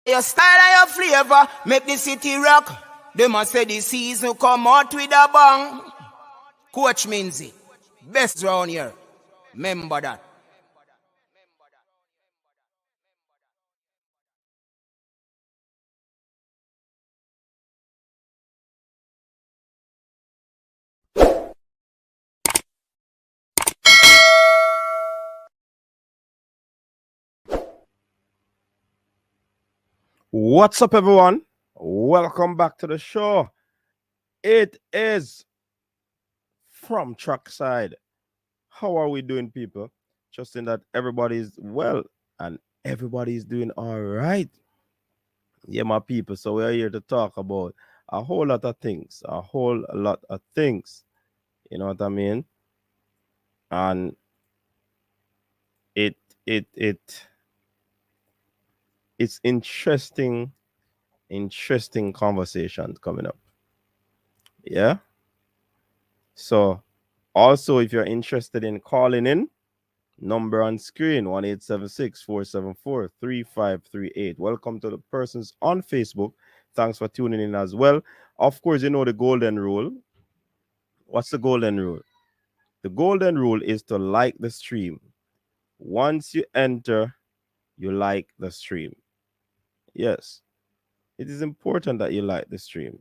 Your style and your flavor make the city rock. They must say the season come out with a bang. Coach Minzy, best round here. Remember that. What's up, everyone? Welcome back to the show. It is from Trackside. How are we doing, people? Trusting that everybody's well and everybody's doing all right. Yeah, my people. So we're here to talk about a whole lot of things. A whole lot of things. You know what I mean? And it it it it's interesting conversations coming up. Yeah. So also, if you're interested in calling in, number on screen 1-876-474-3538. Welcome to the persons on Facebook. Thanks for tuning in as well. Of course, you know the golden rule. What's the golden rule? The golden rule is to like the stream. Once you enter, you like the stream. Yes, it is important that you like the stream,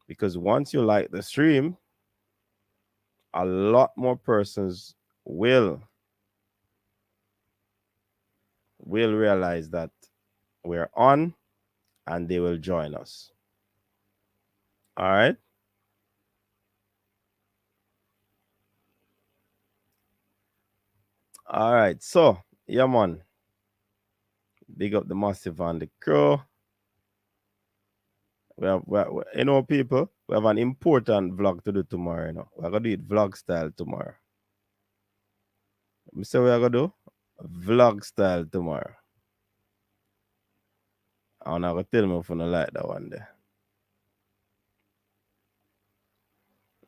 because once you like the stream, a lot more persons will realize that we're on and they will join us. All right. All right. So, yeah, man. Big up the massive and the crew. You know, people, we have an important vlog to do tomorrow. You know, we're going to do it vlog style tomorrow. So, we're going to do vlog style tomorrow. I'm not going to tell me if you don't like that one there.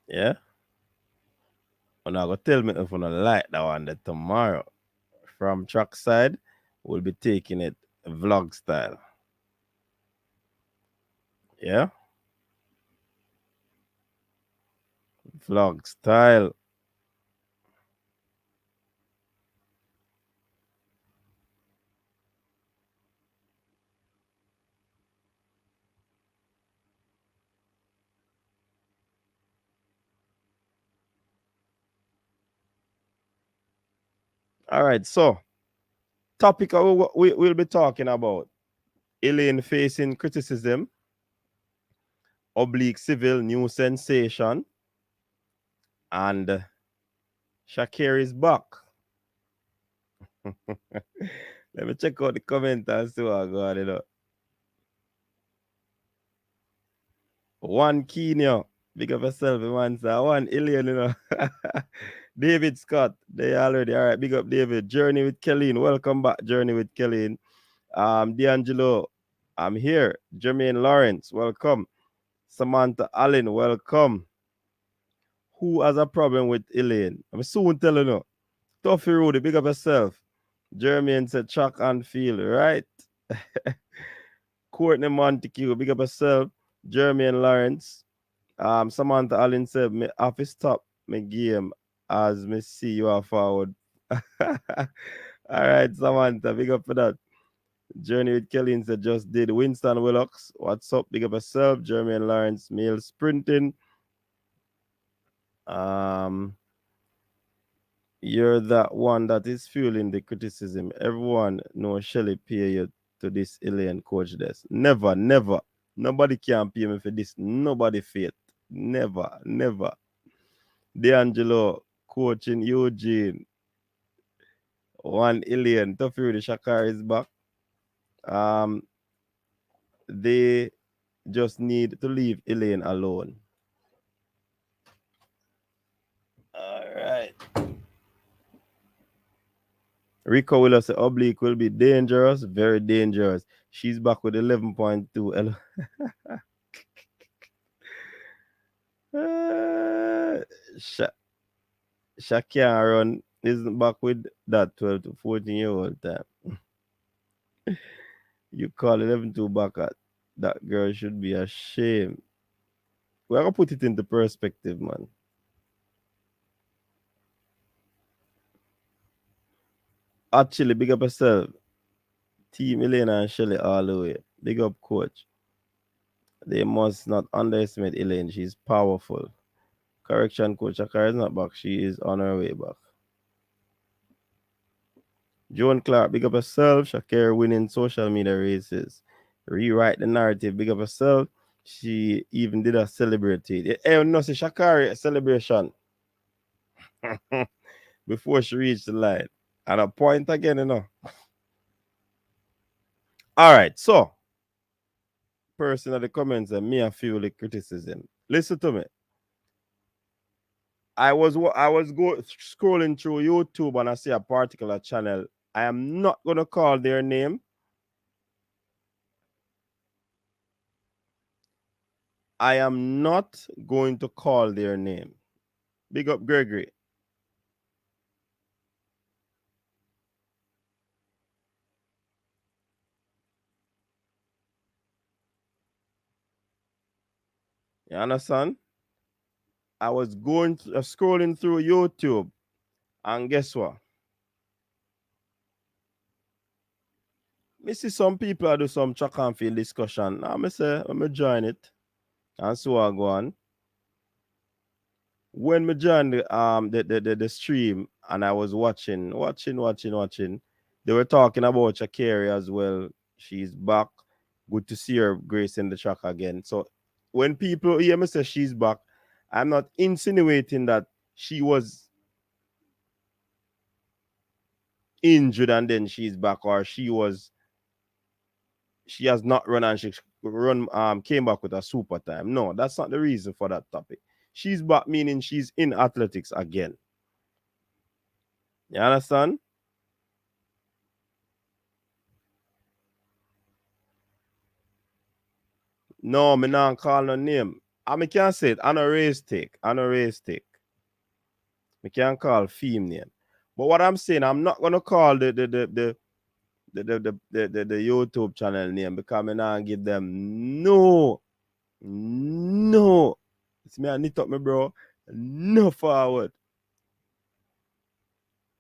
Yeah? I'm not going to tell me if you don't like that one there tomorrow. From Trackside, we'll be taking it vlog style. Yeah? Vlog style. All right, so topic we'll be talking about: Elaine facing criticism, Oblique Seville new sensation, and ShaCarri's back. Let me check out the comment and see what I got. You know. One Kenya, big up yourself, man. So one Elaine, you know. David Scott, they already. All right, big up David. Journey with Kelleen. Welcome back, Journey with Kelleen. D'Angelo, I'm here. Jermaine Lawrence, welcome. Samantha Allen, welcome. Who has a problem with Elaine? I'm soon telling you. Toffee Rudy, big up yourself. Jermaine said chalk and feel, right? Courtney Montague, big up yourself. Jermaine Lawrence. Samantha Allen said, me office stop my game as me see you are forward. All right, Samantha, big up for that. Journey with Kelly said just did. Winston Willocks, what's up? Big up yourself. Jermaine Lawrence, male sprinting. You're that one that is fueling the criticism. Everyone knows Shelly pay you to this Elaine coach this. Never, never. Nobody can pay me for this. Nobody faith. Never, never. D'Angelo coaching Eugene. One Elaine. Tough the ShaCarri is back. They just need to leave Elaine alone. All right. Rico will say Oblique will be dangerous, very dangerous. She's back with 11.2. Sha'Carri isn't back with that 12 to 14-year-old time. You call 11-2 back at that girl should be ashamed. We're gonna put it into perspective, man. Actually, big up yourself. Team Elaine and Shelly all the way. Big up coach. They must not underestimate Elaine. She's powerful. Correction, coach. ShaCarri is not back. She is on her way back. Joan Clark, big up yourself. ShaCarri winning social media races. Rewrite the narrative. Big up yourself. She even did a celebrity. Hey, no, see ShaCarri celebration before she reached the line. And a point again, you know. All right, so person in the comments and me, I feel the criticism. Listen to me. I was scrolling through YouTube and I see a particular channel. I am not gonna call their name. I am not going to call their name. Big up Gregory. You understand? I was scrolling through YouTube, and guess what? Me see some people do some track and field discussion. Now me say, let me join it, and so I go on. When me joined the stream and I was watching, they were talking about ShaCarri as well. She's back. Good to see her gracing the track again. So when people hear me say she's back, I'm not insinuating that she was injured and then she's back, or she has not run and she came back with a super time. No, that's not the reason for that topic. She's back meaning she's in athletics again. You understand? No, me not call no name. I can't say it. I no race take. Me can't call theme name. But what I'm saying, I'm not gonna call the YouTube channel name because me not give them no. It's me I knit up me bro. No forward.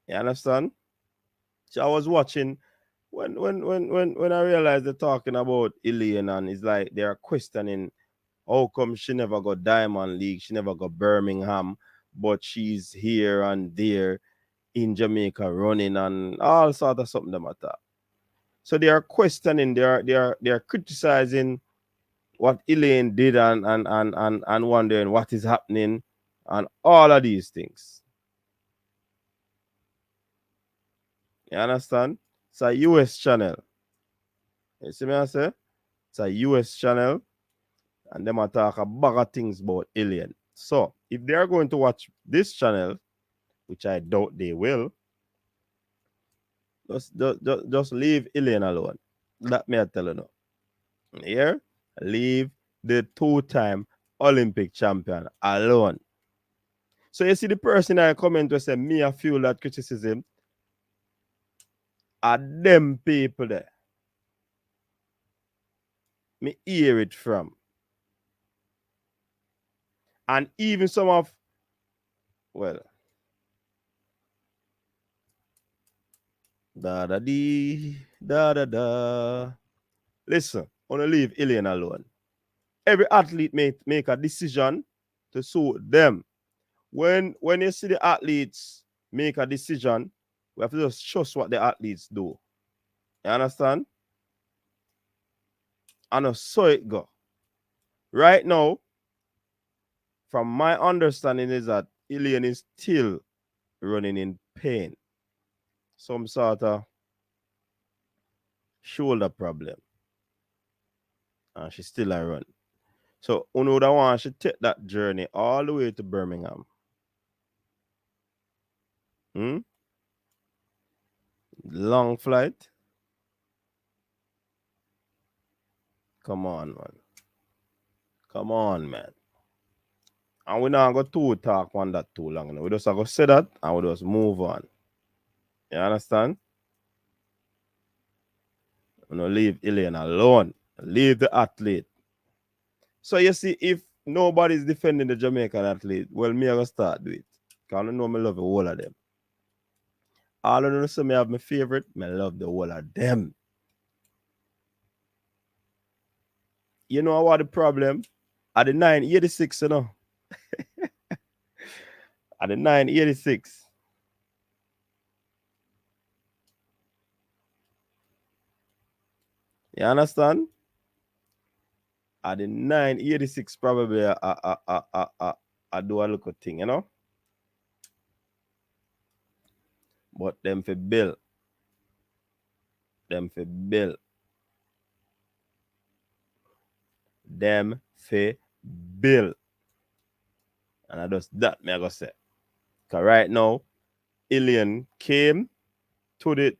You understand? So I was watching when I realized they're talking about Elaine and it's like they're questioning how come she never got Diamond League, she never got Birmingham, but she's here and there in Jamaica running and all sort of something the matter. So they are questioning, they are criticizing what Elaine did and wondering what is happening and all of these things. You understand? It's a US channel. You see me I say? It's a US channel and them are talk a bag of things about Elaine. So if they are going to watch this channel, which I doubt they will, just leave Elaine alone. That me I tell you now. Here, leave the two-time Olympic champion alone. So you see the person that comment to say me I feel that criticism are them people there. Me hear it from. And even some of, well, da da dee, da da da. Listen, I want to leave Elaine alone. Every athlete make a decision to suit them. When you see the athletes make a decision, we have to just trust what the athletes do. You understand? And so it go. Right now, from my understanding, is that Elaine is still running in pain. Some sort of shoulder problem. And she still a run. So Uno that one should take that journey all the way to Birmingham. Long flight. Come on, man. Come on, man. And we not going to talk on that too long. We just go say that and we just move on. You understand? Leave Elaine alone. Leave the athlete. So you see, if nobody's defending the Jamaican athlete, well, me I gonna start do it. Because I know me love the whole of them. All of them say me have my favorite, me love the whole of them. You know what the problem? At the 986, you know. At the 986. You understand? At the 986, probably I do a little thing, you know. But them for bill. Them for bill. Them for bill. And I just that me I go say. Cause right now, Elaine came to the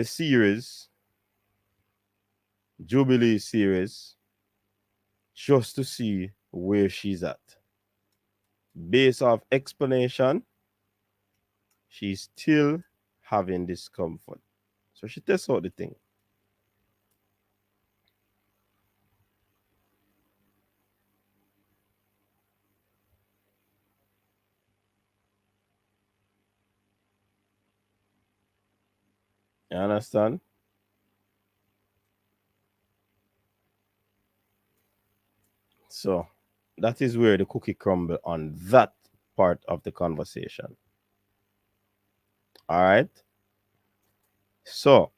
series, Jubilee series, just to see where she's at. Based off explanation, she's still having discomfort. So she tests out the thing. You understand? So that is where the cookie crumble on that part of the conversation. All right. So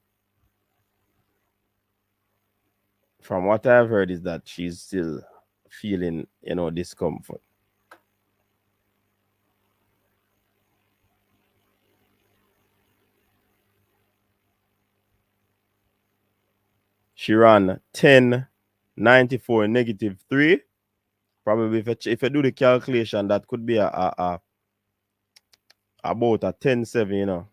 from what I've heard is that she's still feeling, discomfort. She ran 10.94 -3. Probably if I do the calculation, that could be about a 10.7, you know.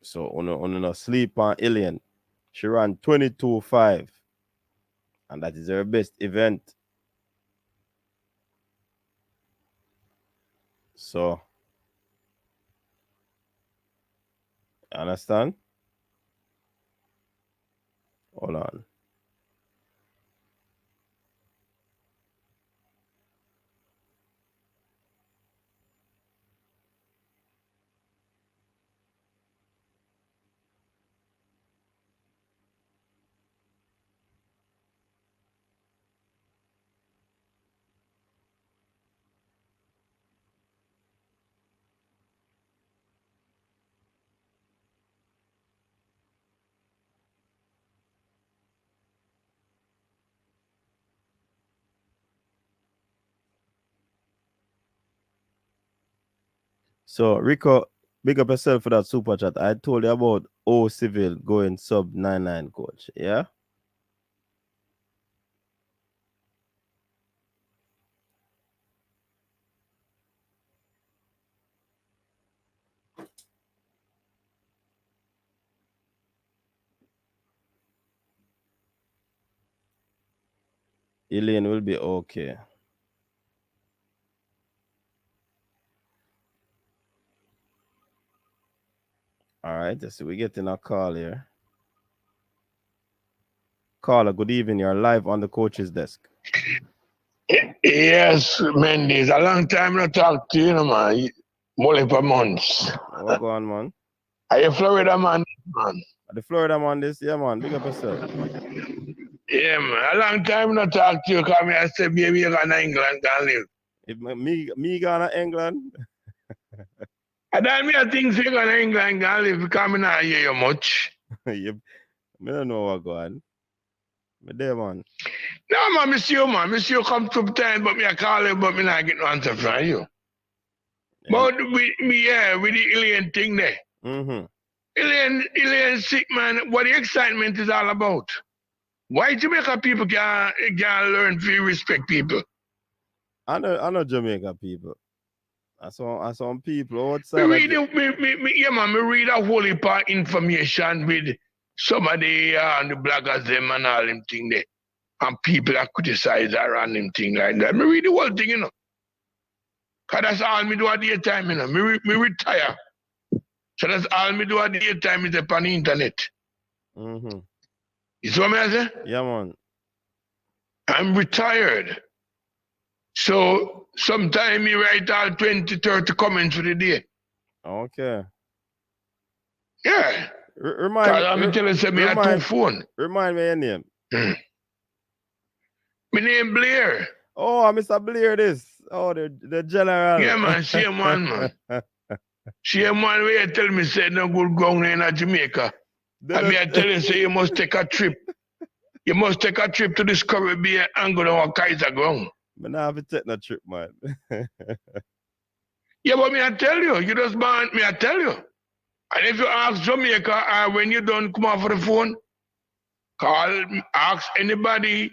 So on no sleep on Elaine. She ran 22.5. And that is her best event. So understand? Hold on. So Rico, big up yourself for that super chat. I told you about Oblique Seville going sub 99, coach. Yeah. Elaine will be okay. All right, let's see. We're getting a call here. Caller, good evening. You're live on the coach's desk. Yes, Mendes. A long time no talk to you, man. More for months. What go on, man? Are you Florida man? The Florida man, this, yeah, man. Big up yourself. Yeah, man. A long time no talk to you. Come here, I said, baby, you're going to England and live. If me going to England. I don't mean I think you're going to England and live because I not hear you much. I don't know what go on. Me there, man. No, man, monsieur, man. Monsieur come to time, but me I call you, but me not get no answer from you. Yeah. But with the Elaine thing there. Mm-hmm. Elaine sick, man. What the excitement is all about. Why Jamaica people can't learn to respect people? I know Jamaica people. I saw some people outside. Me read a whole heap of information with some of the bloggers them and all them thing there. and people that criticize that random thing like that. Me read the whole thing, you know. Because that's all me do at the time, you know. Me retire. So that's all me do at the time is upon the internet. Mm-hmm. You see what I say? Yeah, man. I'm retired. So sometimes me write all 20, 30 comments for the day. Okay. Yeah. Remind Because I'm telling you, me have two phones. Remind me your name. My name Blair. Oh, Mr. Blair this. Oh, the general. Yeah, man. Same one, man. Same one where you tell me say no good gong in Jamaica. And me I tell you say you must take a trip. You must take a trip to this Caribbean and go down a Kaiser Gong. I don't have to take no trip, man. Yeah, but me I tell you, you just born, me I tell you. And if you ask Jamaica, when you don't come off the phone, ask anybody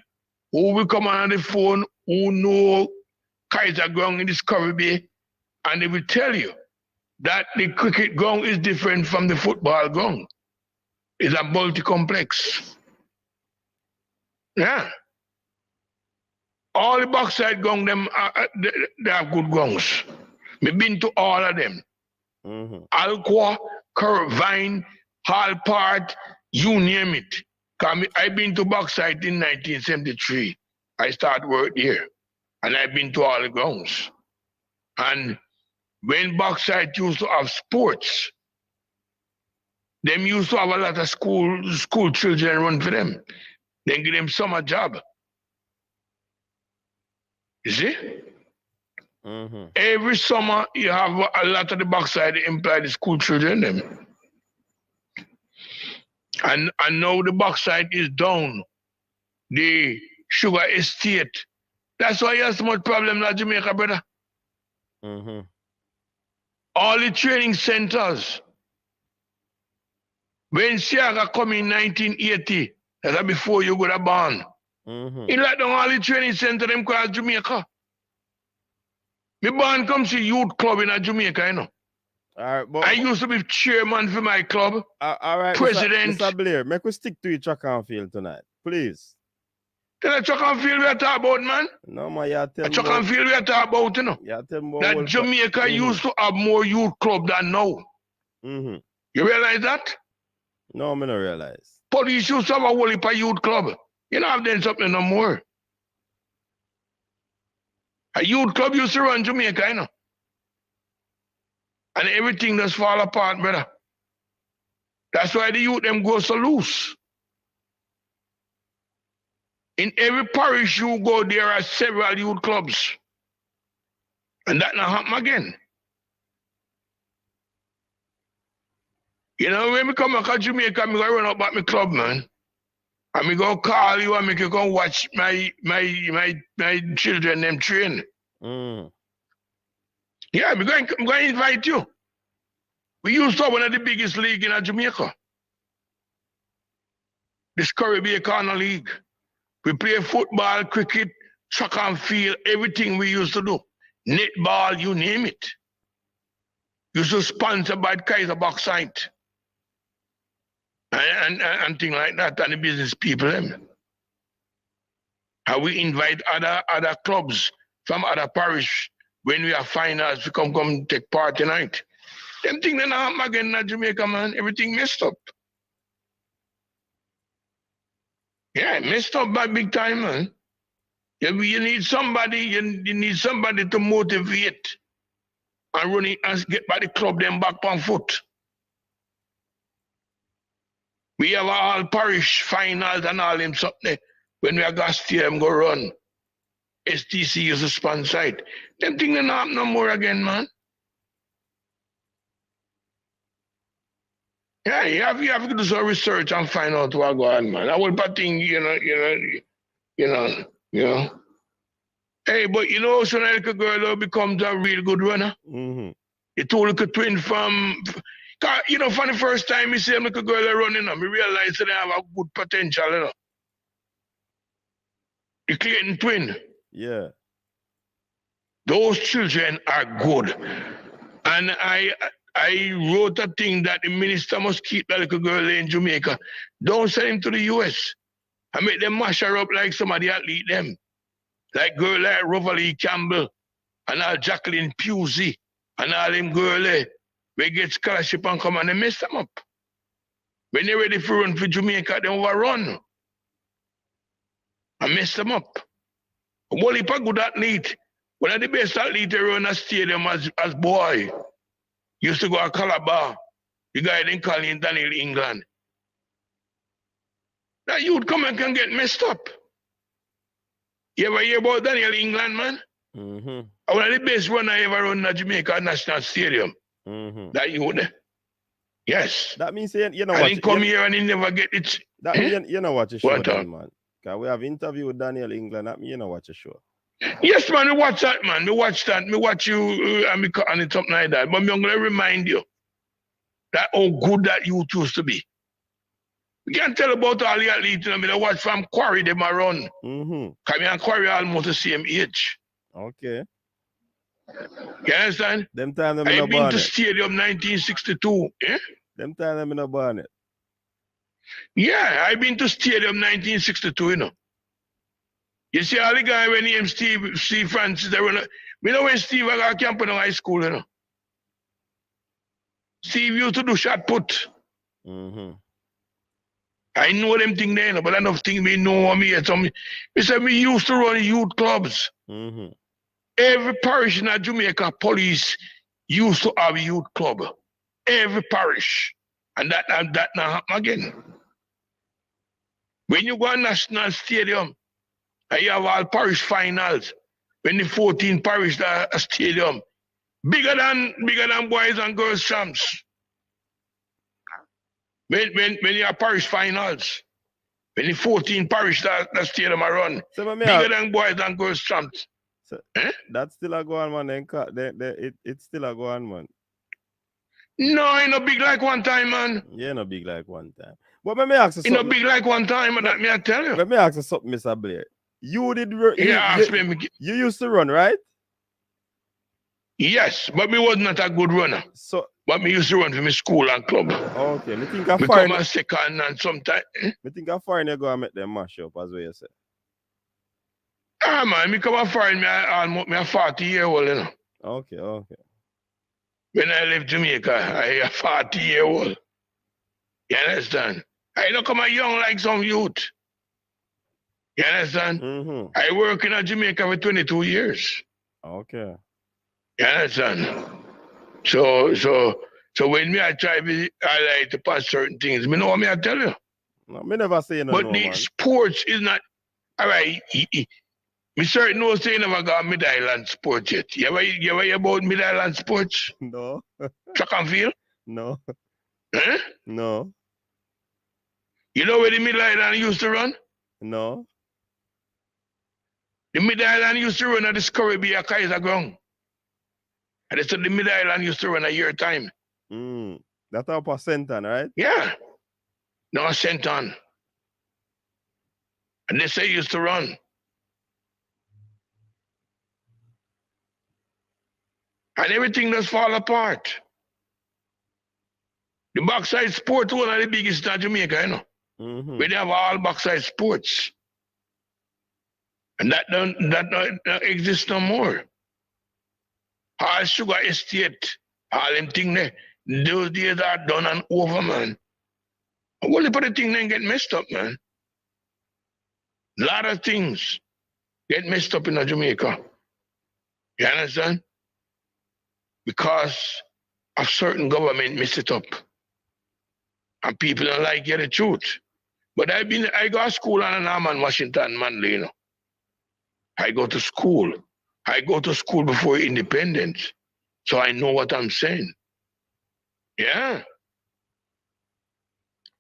who will come on the phone who know Kaiser Gong in this Caribbean, and they will tell you that the cricket gong is different from the football gong. It's a multi-complex. Yeah. All the backside gong, they have good gongs. I've been to all of them. Mm-hmm. Alqua, Curvine, Hall Part, you name it. I've been to backside in 1973. I started work here. And I've been to all the gongs. And when backside used to have sports, them used to have a lot of school children run for them. Then give them summer job. You see? Mm-hmm. Every summer you have a lot of the backside employ the school children them. And now the backside is down. The sugar estate. That's why you have so much problem in Jamaica, brother. Mm-hmm. All the training centers. When ShaCarri come in 1980, that's before you got born. Mm-hmm. He let down all the training center them called Jamaica. Me born come to youth club in Jamaica, you know. All right, but I used to be chairman for my club. All right, president. Mr. Blair, make we stick to track and field tonight, please. Tell the track and field we are talking about, man. No, man, you tell me. Track and field we are talking about, you know. You tell me that Jamaica used to have more youth club than now. Mm-hmm. You realize that? No, I don't realize. Police used to have a whole heap of youth club. You don't have done something no more. A youth club used to run Jamaica, you know. And everything just fall apart, brother. That's why the youth them go so loose. In every parish you go, there are several youth clubs. And that not happen again. You know, when we come back to Jamaica, I'm going to run up at my club, man. And me go call you and make you go watch my children them train. Mm. Yeah, I'm going to invite you. We used to have one of the biggest league in Jamaica. This Caribbean Corner League. We play football, cricket, track and field, everything we used to do. Netball, you name it. Used to sponsor by Kaiser Backside. And things like that, and the business people. How we invite other clubs from other parish when we have finals to come take part tonight. Them things that happen again in Jamaica, man. Everything messed up. Yeah, messed up by big time, man. You need somebody, you need somebody to motivate and run it and get by the club them back on foot. We have all parish finals and all them something. When we are got stadium go run. STC is a sponsor it. Them things don't happen no more again, man. Yeah, you have to do some research and find out what go on, man. That whole thing, you know. Hey, but you know, so like a girl becomes a real good runner. Mm-hmm. You told like a twin from, you know, for the first time you see like a girl running, I realize that they have a good potential, you know. The Clayton twin. Yeah. Those children are good. And I wrote a thing that the minister must keep that little girl in Jamaica. Don't send him to the US. I make them mash her up like somebody athlete them. Like girl like Rivalry Campbell and all Jacqueline Pusey and all them girl we get scholarship and come and they mess them up. When they ready for run for Jamaica, they overrun. And mess them up. One heap of good athlete. One of the best athlete around the stadium as boy. Used to go to Calabar. The guy then call him Daniel England. That youth come and can get messed up. You ever hear about Daniel England, man? Mm-hmm. One of the best runner I ever run in the Jamaica National Stadium. Mm-hmm. That youth. Yes. That means you know and what. he come here and he never get it. That means you know what you show What then, man. Because we have interview with Daniel England. That means you know what you show. Yes, man, we watch that, man. We watch that. We watch you and me cut on it something like that. But I'm going to remind you that how good that youth used to be. We can't tell about all the athletes. I mean, I watch from Quarry, them a run. Mm-hmm. Because me and Quarry are almost the same age. Okay. You understand? Them time them I've been to Stadium 1962. Eh? Them time them in a bonnet. Yeah, I've been to Stadium 1962, you know. You see all the guy when he named Steve Francis, they run. We know when Steve got camp in high school, you know. Steve used to do shot put. Mm-hmm. I know them thing there, you know, but enough thing me know me. Me said me used to run youth clubs. Mm-hmm. Every parish in Jamaica police used to have a youth club. Every parish. And that now happen again. When you go to National Stadium, and you have all parish finals, when the 14 parish a stadium, bigger than boys and girls champs. When you have parish finals, when the 14 parish that stadium are run, so bigger than boys and girls champs. So that's still a go on, man. It's still a go on, man. No, ain't no big like one time, man. Yeah, no big like one time. But let me ask you something. Ain't no big like one time, and that me I tell you. Let me ask you something, Mr. Blair. You did you used to run, right? Yes, but me was not a good runner. So but me used to run for my school and club. Okay, me think I become a second and sometimes. Me think I foreign you go and make them mash up as well you say. Ah man, me come a foreign me a 40-year-old, you know. Okay. When I left Jamaica, I a 40-year-old. You understand? I don't come a young like some youth. You understand? Mm-hmm. I work in Jamaica for 22 years. Okay. You understand? So when me I try to highlight upon certain things, me know what me I tell you. No, me never say no. But the man. sports is not all right. Me certain no say never got Mid Island sports yet. You ever hear about Mid Island sports? No. Track and field? No. Huh? No. You know where the Mid Island used to run? No. The Mid Island used to run at the Scurry Bay Kaiser Ground. And they said the Mid Island used to run a year time. That's up a Senton, right? Yeah. No, Senton. And they say it used to run. And everything does fall apart. The backside sport one of the biggest in Jamaica, you know. Mm-hmm. We have all backside sports. And that don't exist no more. All sugar estate, all them things there, those days are done and over, man. What if the thing then get messed up, man? A lot of things get messed up in Jamaica. You understand? Because of certain government mess it up. And people don't like hear the truth. But I go to school in Norman, Washington, Manly, you know. I go to school. I go to school before independence. So I know what I'm saying. Yeah.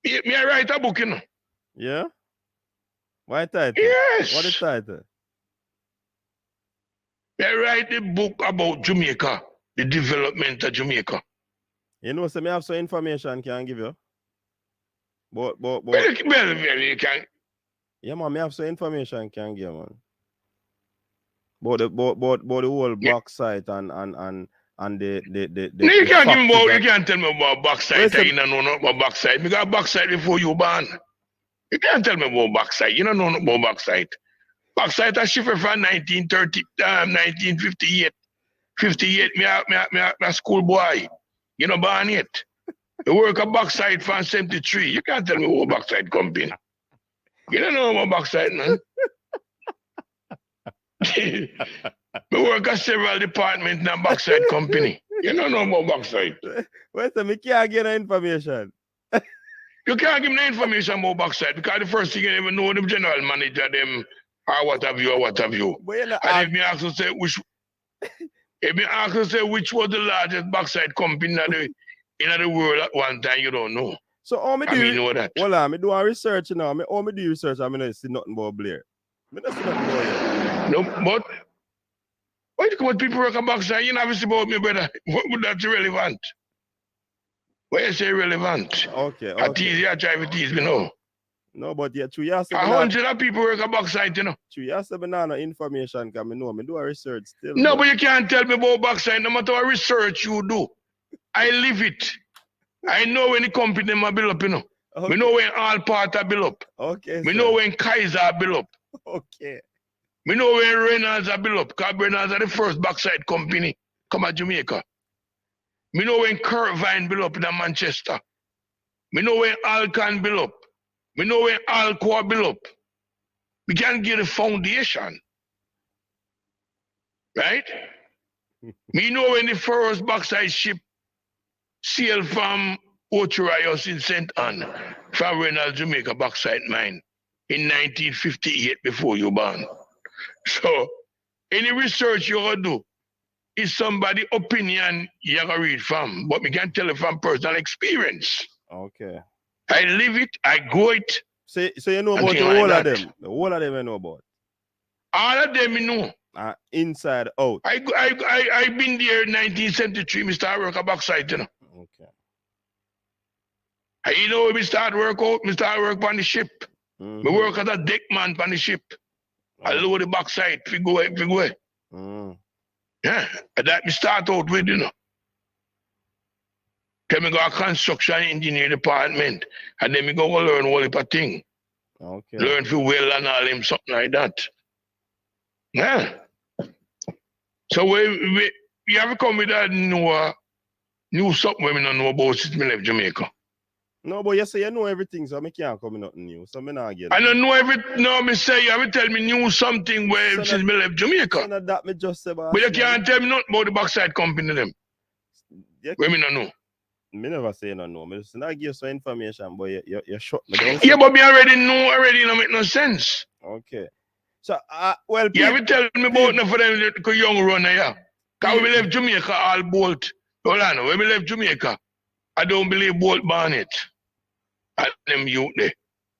Me I write a book, you know. Yeah? Why title? Yes. What is title? I write a book about Jamaica, the development of Jamaica. You know, so me have some information can give you. But Well, you can. Yeah, man, me have some information can give, man. But the whole backside and the no, you can't give me about, you can't tell me about backside. I don't know about backside. Because backside before you born. You can't tell me about backside. You don't know about backside. Backside a shift from 1958. 58, me a school boy. You know, born yet. You work a backside from 73. You can't tell me about backside company. You don't know about backside, man. Me work at several departments in a backside company. You don't know about backside. Wait a minute, can't get no information. You can't give me no information about backside because the first thing you never know the general manager, them, or what have you. But you know, And if me ask to say which was the largest backside company in the world at one time, you don't know. So all me do, I know that. Well, me do a research now. All me do research, I don't see nothing about Blair. Me not see nothing about you. No, but why do you come with people work at backside? You never see about me, brother. That's irrelevant. Why you say irrelevant? Okay. I tease you, I try to tease me, no. No, but yeah, 2 years. 100 of people work at backside, you know. 2 years, no information because me do a research still. No, but you can't tell me about backside no matter what research you do. I live it. I know when the company ma build up, you know. Okay. We know when all part are built up. Okay. We know when Kaiser built up. Okay. We know when Reynolds are built up. Because Reynolds are the first backside company come to Jamaica. We know when Curvine built up in Manchester. We know when Alcan built up. We know when Alcoa built up. We can get a foundation. Right? We know when the first backside ship sailed from Ochurayos in St. Anne from Reynolds, Jamaica backside mine in 1958 before you born. So any research you do is somebody's opinion you can read from, but we can tell you from personal experience. Okay. I live it, I go it. So you know about the whole of them? The whole of them you know about? All of them you know. Inside, out. I been there in 1973, I start work at backside, you know. Okay. And you know when we start work out, we start work on the ship. Mm-hmm. We work as a deck man on the ship. I lower the backside, we go. Mm. Yeah, and that we start out with, you know. Then we go a construction engineer department, and then we go learn all the thing. Okay. Learn for well and all them, something like that. Yeah. So we have to come with that new something we don't know about since we left Jamaica. No, but you say you know everything, so I can't come with nothing new. So I not get I don't know everything. No, me say you have to tell me new something where since we left Jamaica. So that me just say but you can't tell me nothing about the backside company them. Where me don't know. Me never say no. Me just not give some information, but you shut me down. Yeah, but me already don't make no sense. Okay. So well, you have to tell me about no for them young runner, yeah. Because we left Jamaica all bolt. Hold on, when we left Jamaica, I don't believe Bolt Barnett and them youth there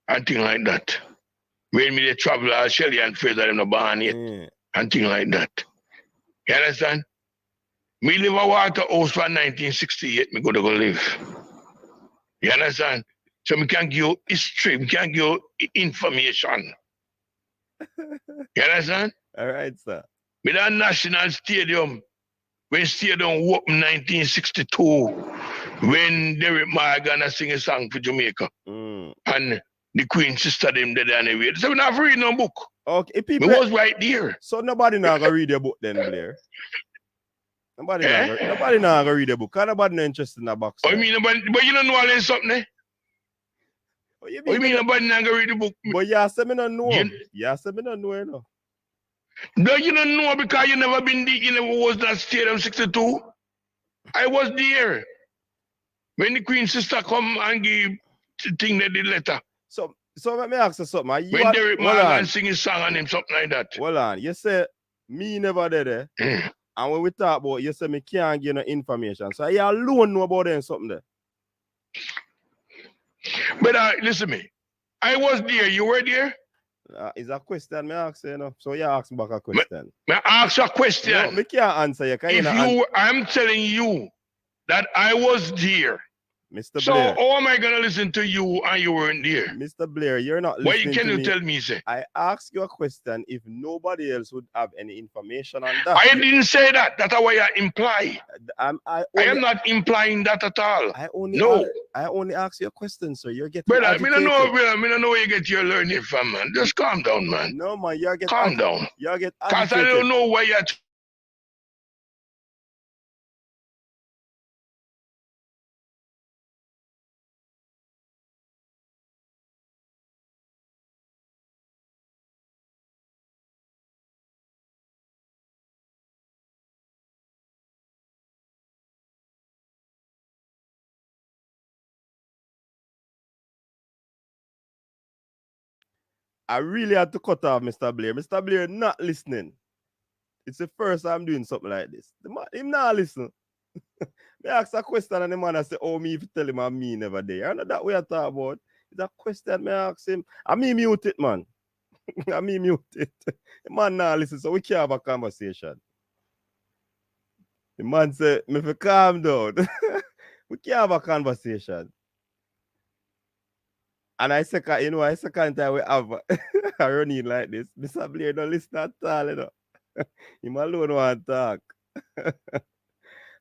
and things like that. When me they travel all Shelly and Fraser them no Barnett and things like that. You understand? Me live a water house from 1968, me go live. You understand? So we can give you history, we can give you information. You understand? All right, sir. With that National Stadium, when Stadium opened 1962, when Derek Morgan sing a song for Jamaica. And the Queen sister them there anyway. So we not read no book. Okay, people. We was right there. So nobody not gonna read your book then, Blair. Nobody not gonna read the book. Nobody not interested in the box. Oh, you mean nobody, but you don't know all something, eh? What you mean nobody not gonna read the book? But yeah, say me don't know. Yeah, say me don't know, you know. No, you don't know because you never been there, you never was that Stadium 62. I was there. When the Queen sister come and give the thing that the letter. So let me ask you something. When Derek Morgan sing his song on him, something like that. Hold on. You say me never there. And when we talk about, you say me can't get no information. So you alone know about them something there. But listen me. I was there. You were there? It's a question me ask you, know. So you ask me back a question. Me ask a question. No, me can't answer you. I'm telling you that I was there. Mr. So Blair. how am I gonna listen to you and you weren't there? Mr. Blair, you're not Why listening can to you me. tell me, say? I asked you a question if nobody else would have any information on that. I didn't say that. That's how I imply. I I only, am not implying that at all. I only, No. I only ask you a question, sir. You're getting Brother, agitated. I don't know where you get your learning from, man. Just calm down, man. No, man, you're getting Calm down. You're getting Because agitated. I don't know why you're I really had to cut off Mr. Blair. Mr. Blair not listening. It's the first time I'm doing something like this. Him not listen. Me ask a question and the man I say, oh, me if you tell him I'm me never there. I know that we are talking about. It's a question me ask him. I me mute it, man. I me mute it. The man not listen, so we can't have a conversation. The man say, me for calm down. We can't have a conversation. And I second time we have a running like this. Mr. Blair don't listen at all, you know. Him alone want to talk.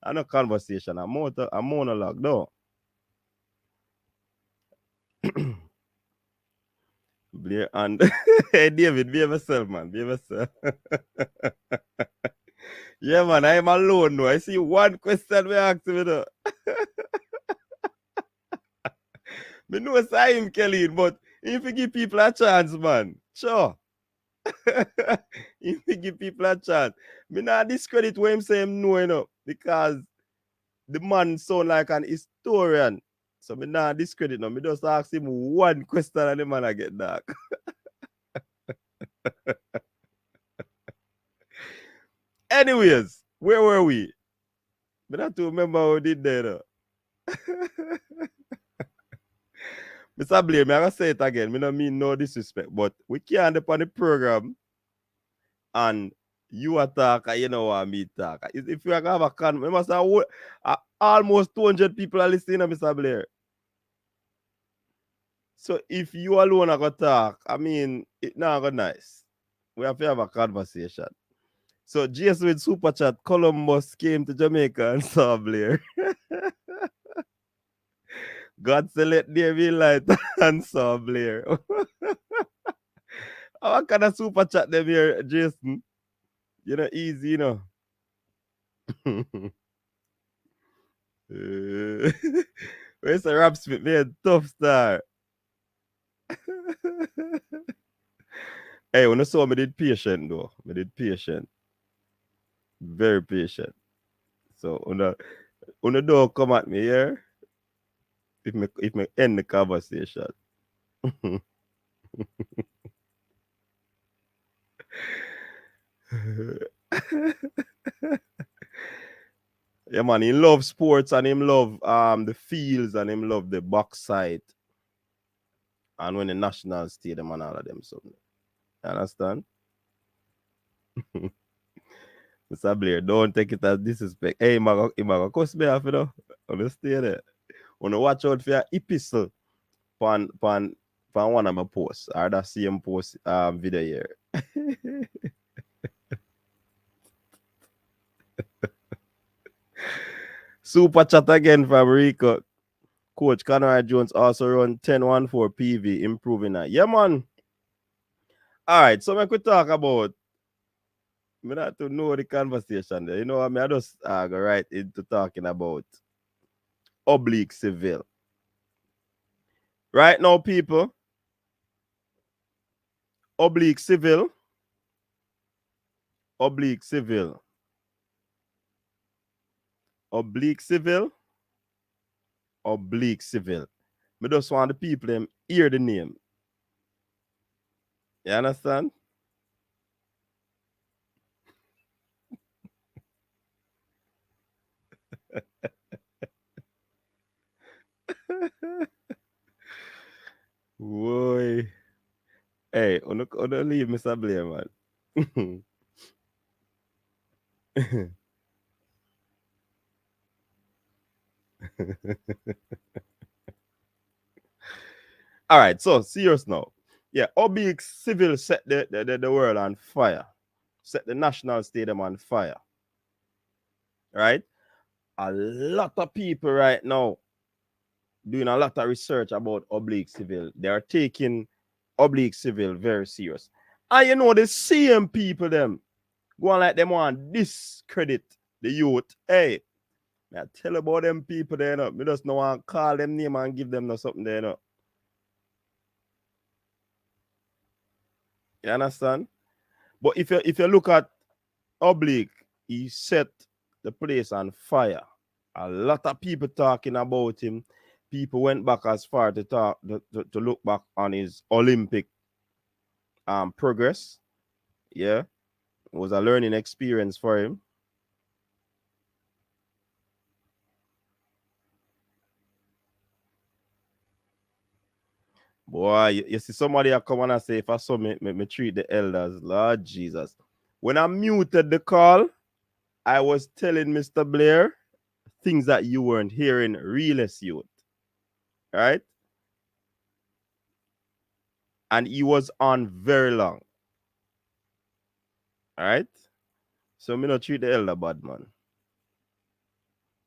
I no conversation. I'm monologue, no. Blair and hey David, be yourself, man. Be yourself. Yeah, man, I'm alone now. I see one question we ask me though. Me know say him Kelly, but if you give people a chance, man. Sure. If you give people a chance. Me not discredit what him say him know, you know, because the man sound like an historian. So me not discredit no. Me just ask him one question and the man I get dark. Anyways, where were we? Me not to remember how we did there though. Mr. Blair, me I gonna say it again. Me not mean no disrespect, but we can't depend on the program and you attack and you know what me talk. If you have a con, we must have almost 200 people are listening to Mr. Blair. So if you alone are gonna talk, I mean, it not gonna nice. We have to have a conversation. So GS with Super Chat, Columbus came to Jamaica and saw Blair. God say let there be light and saw Blair. How kind of Super Chat them here, Jason? You know, easy, you know. Where's the rap spit? Man, tough star. Hey, when I saw me did patient though. Me did patient. Very patient. So when the dog come at me here, if me end the conversation. Yeah, man, he love sports and him love the fields and him love the box side. And when the national stadium and all of them something. You understand? Mr. Blair, don't take it as disrespect. Hey, Mago, cuss me off, you know. Wanna stay there. Wanna watch out for your epistle pan one of my posts or that same post video here. Super chat again from Rico. Coach Conrad Jones also run 10-1-4 PV, improving that. Yeah, man. All right, so we could talk about. I not to know the conversation there. You know, I just go right into talking about Oblique Seville. Right now, people, Oblique Seville. Oblique Seville. Oblique Seville. Oblique Seville. I just want the people them hear the name. You understand? Boy. Hey, on the leave Mr. Blair, man. All right, so serious now. Yeah, Oblique Seville set the world on fire. Set the national stadium on fire. Right? A lot of people right now doing a lot of research about Oblique Seville. They are taking Oblique Seville very serious. And you know, the same people them go on like them want discredit the youth. Hey, I tell about them people there, you know. Me just no want call them name and give them no something there, you know. You understand? But if you look at Oblique, he set the place on fire. A lot of people talking about him. People went back as far to talk to look back on his Olympic progress. Yeah, it was a learning experience for him. Boy, you see somebody come on and say, if I saw me treat the elders, Lord Jesus. When I muted the call, I was telling Mr. Blair things that you weren't hearing, realest youth. Right? And he was on very long. Right? So me not treat the elder bad, man.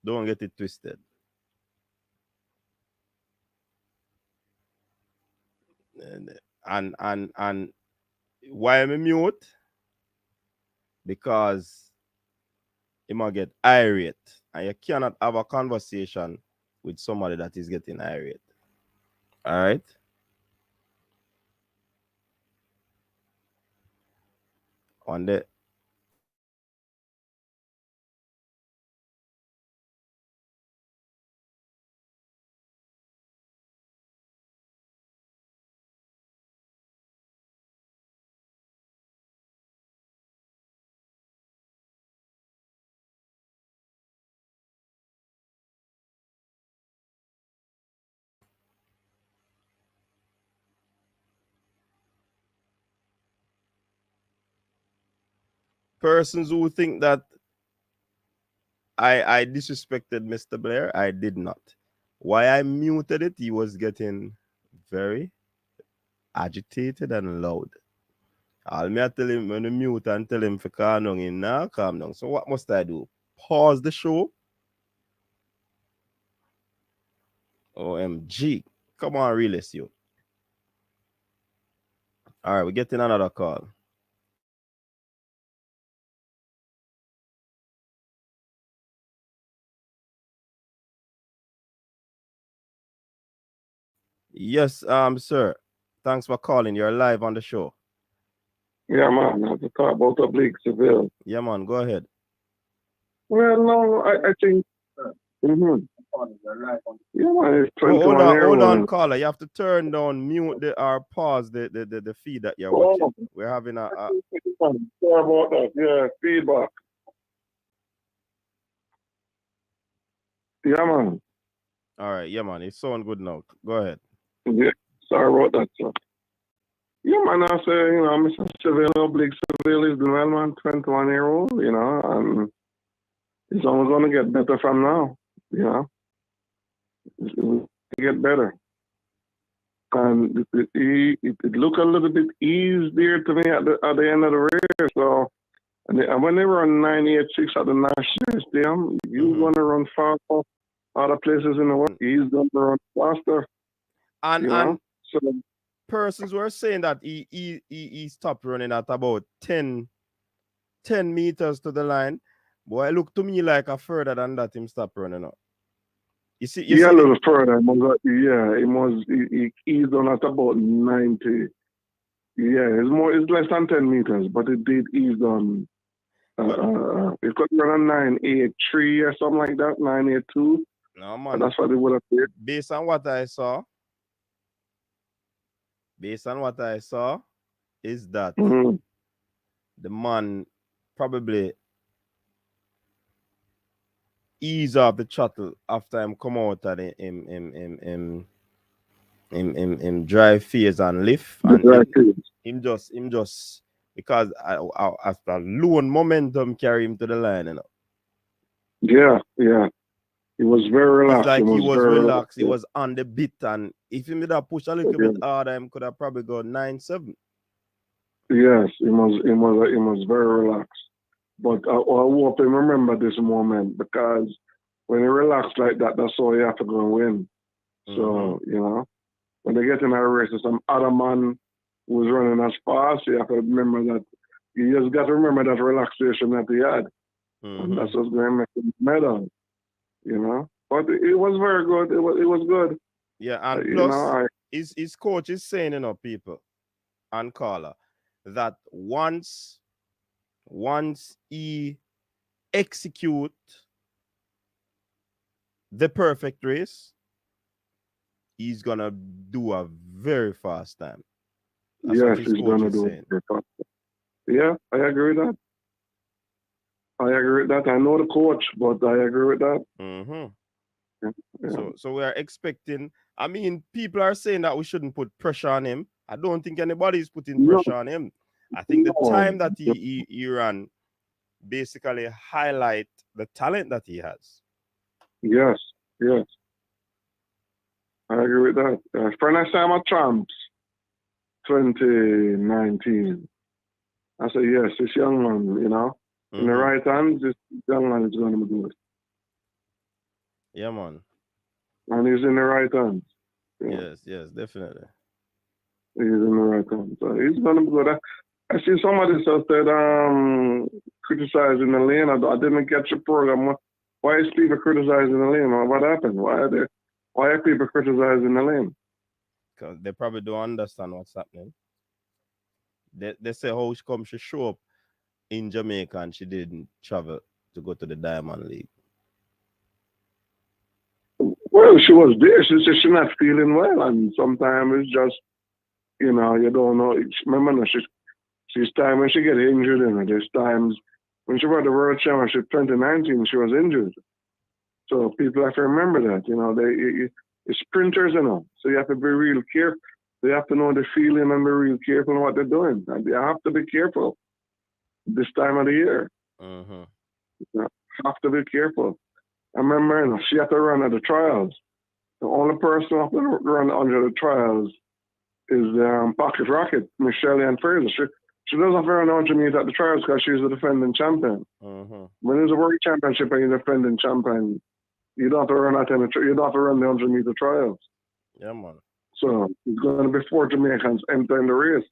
Don't get it twisted. And why am I mute? Because he might get irate. And you cannot have a conversation with somebody that is getting irate. All right? On the persons who think that I disrespected Mr. Blair, I did not. Why I muted it, he was getting very agitated and loud. I'll me tell him when you mute and tell him for calm down, he now calm down. So what must I do? Pause the show? OMG. Come on, realist you. All right, we're getting another call. Yes, sir. Thanks for calling. You're live on the show. Yeah, man. I have to talk about Oblique Seville. Yeah, man. Go ahead. Well, no, I think. Mm-hmm. Yeah, man. It's 21 Hold on, caller. You have to turn down, mute or pause the feed that you're watching. We're having a Sorry about that. Yeah, feedback. Yeah, man. All right, yeah, man. It sounds good now. Go ahead. Yeah, sorry about that, sir. Yeah, man. I say, Mr. Seville, Oblique Seville is the well, man. 21-year-old, and it's only going to get better from now, It will get better. And it looked a little bit easier to me at the end of the race. So, and when they run 986 at the National Stadium, you want to run faster. Other places in the world, he's going to run faster. And so persons were saying that he stopped running at about 10 meters to the line. Boy, it looked to me like a further than that him stopped running up. You see a little further. He's done at about 90. Yeah, it's less than 10 meters, but it did ease on. It could run on 983 or something like that, 982. No, man. That's what it would have been. Based on what I saw, is that the man probably ease off the throttle after him come out of him drive phase and lift, and him just because after low momentum carry him to the line, Yeah. He was very It's relaxed. like he was very relaxed. He was on the bit, and if he would have pushed a little bit harder, he could have probably gone 9-7. Yes, he was very relaxed. But I hope him remember this moment, because when he relaxed like that, that's all you have to go and win. So, you know, when they get in a race with some other man who's running as fast, you have to remember that. You just got to remember that relaxation that he had. And that's what's going to make him medal, you know. But it was very good. It was good. Yeah, and you plus, know, his coach is saying, you know, people and caller, that once he execute the perfect race, he's gonna do a very fast time. That's yes, what his he's coach going to is do saying. it. Yeah, I agree with that. I know the coach, but I agree with that. Yeah. So we are expecting. I mean, people are saying that we shouldn't put pressure on him. I don't think anybody is putting pressure on him. I think the time that he ran basically highlight the talent that he has. Yes. I agree with that. For next time at Champs 2019, I say yes, this young man, you know, in the right hands, this young man is going to do it. Yeah, man. And he's in the right hands. Yes, definitely. He's in the right hands. So he's going to be good. I see somebody said criticizing Elaine. I didn't catch the program. Why is people criticizing Elaine? What happened? Why are people criticizing Elaine? Because they probably don't understand what's happening. They say how she show up in Jamaica and she didn't travel to go to the Diamond League. Well, she was there. She said she's not feeling well, and sometimes it's just, you know, you don't know. Remember, she's time when she get injured, and there's times when she won the World Championship 2019, she was injured. So people have to remember that, you know, it's sprinters, you know, so you have to be real careful. They have to know the feeling and be real careful in what they're doing. And you have to be careful this time of the year. You have to be careful. I remember, you know, she had to run at the trials. The only person who has to run under the trials is Pocket Rocket, Michelle and Fraser. She doesn't have to run 100 meters at the trials because she's the defending champion. When there's a world championship and you're defending champion, you don't have to run you don't have to run the 100-meter trials. Yeah, man. So it's going to be 4 Jamaicans entering the race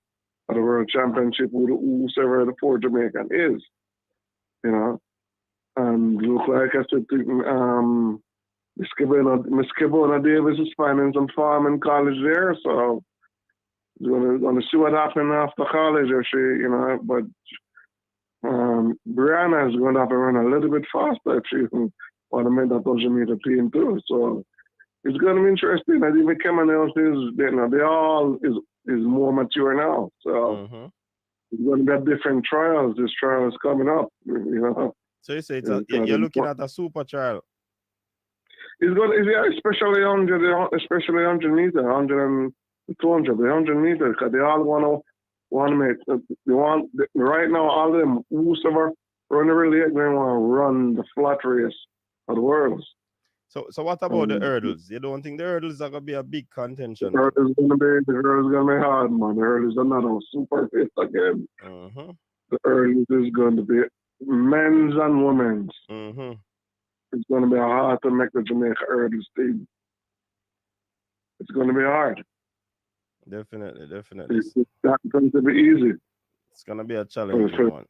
at the world championship, whoever the 4 Jamaican is. You know, and look like I said, Miss Kibona Davis is finding some farm in college there, so we're going to see what happens after college if she, you know, but Brianna is going to have to run a little bit faster if she want to make that 100-meter team too. So it's going to be interesting. I think Cameron else is, you know, they all is more mature now. So it's going to be different trials. This trial is coming up, you know. So you say you're looking at a super trial. It's going to, yeah, especially 100 meters, 100 and 200, the 100 meters, because they all want to make, right now, all of them, whoever run the relay, they want to run the flat race of the world. So what about the hurdles? You don't think the hurdles are going to be a big contention? The hurdles going to be hard, man. The hurdles are not a super race again. The hurdles is going to be men's and women's. It's going to be hard to make the Jamaica hurdles team. It's going to be hard. Definitely. It's not going to be easy. It's going to be a challenging one.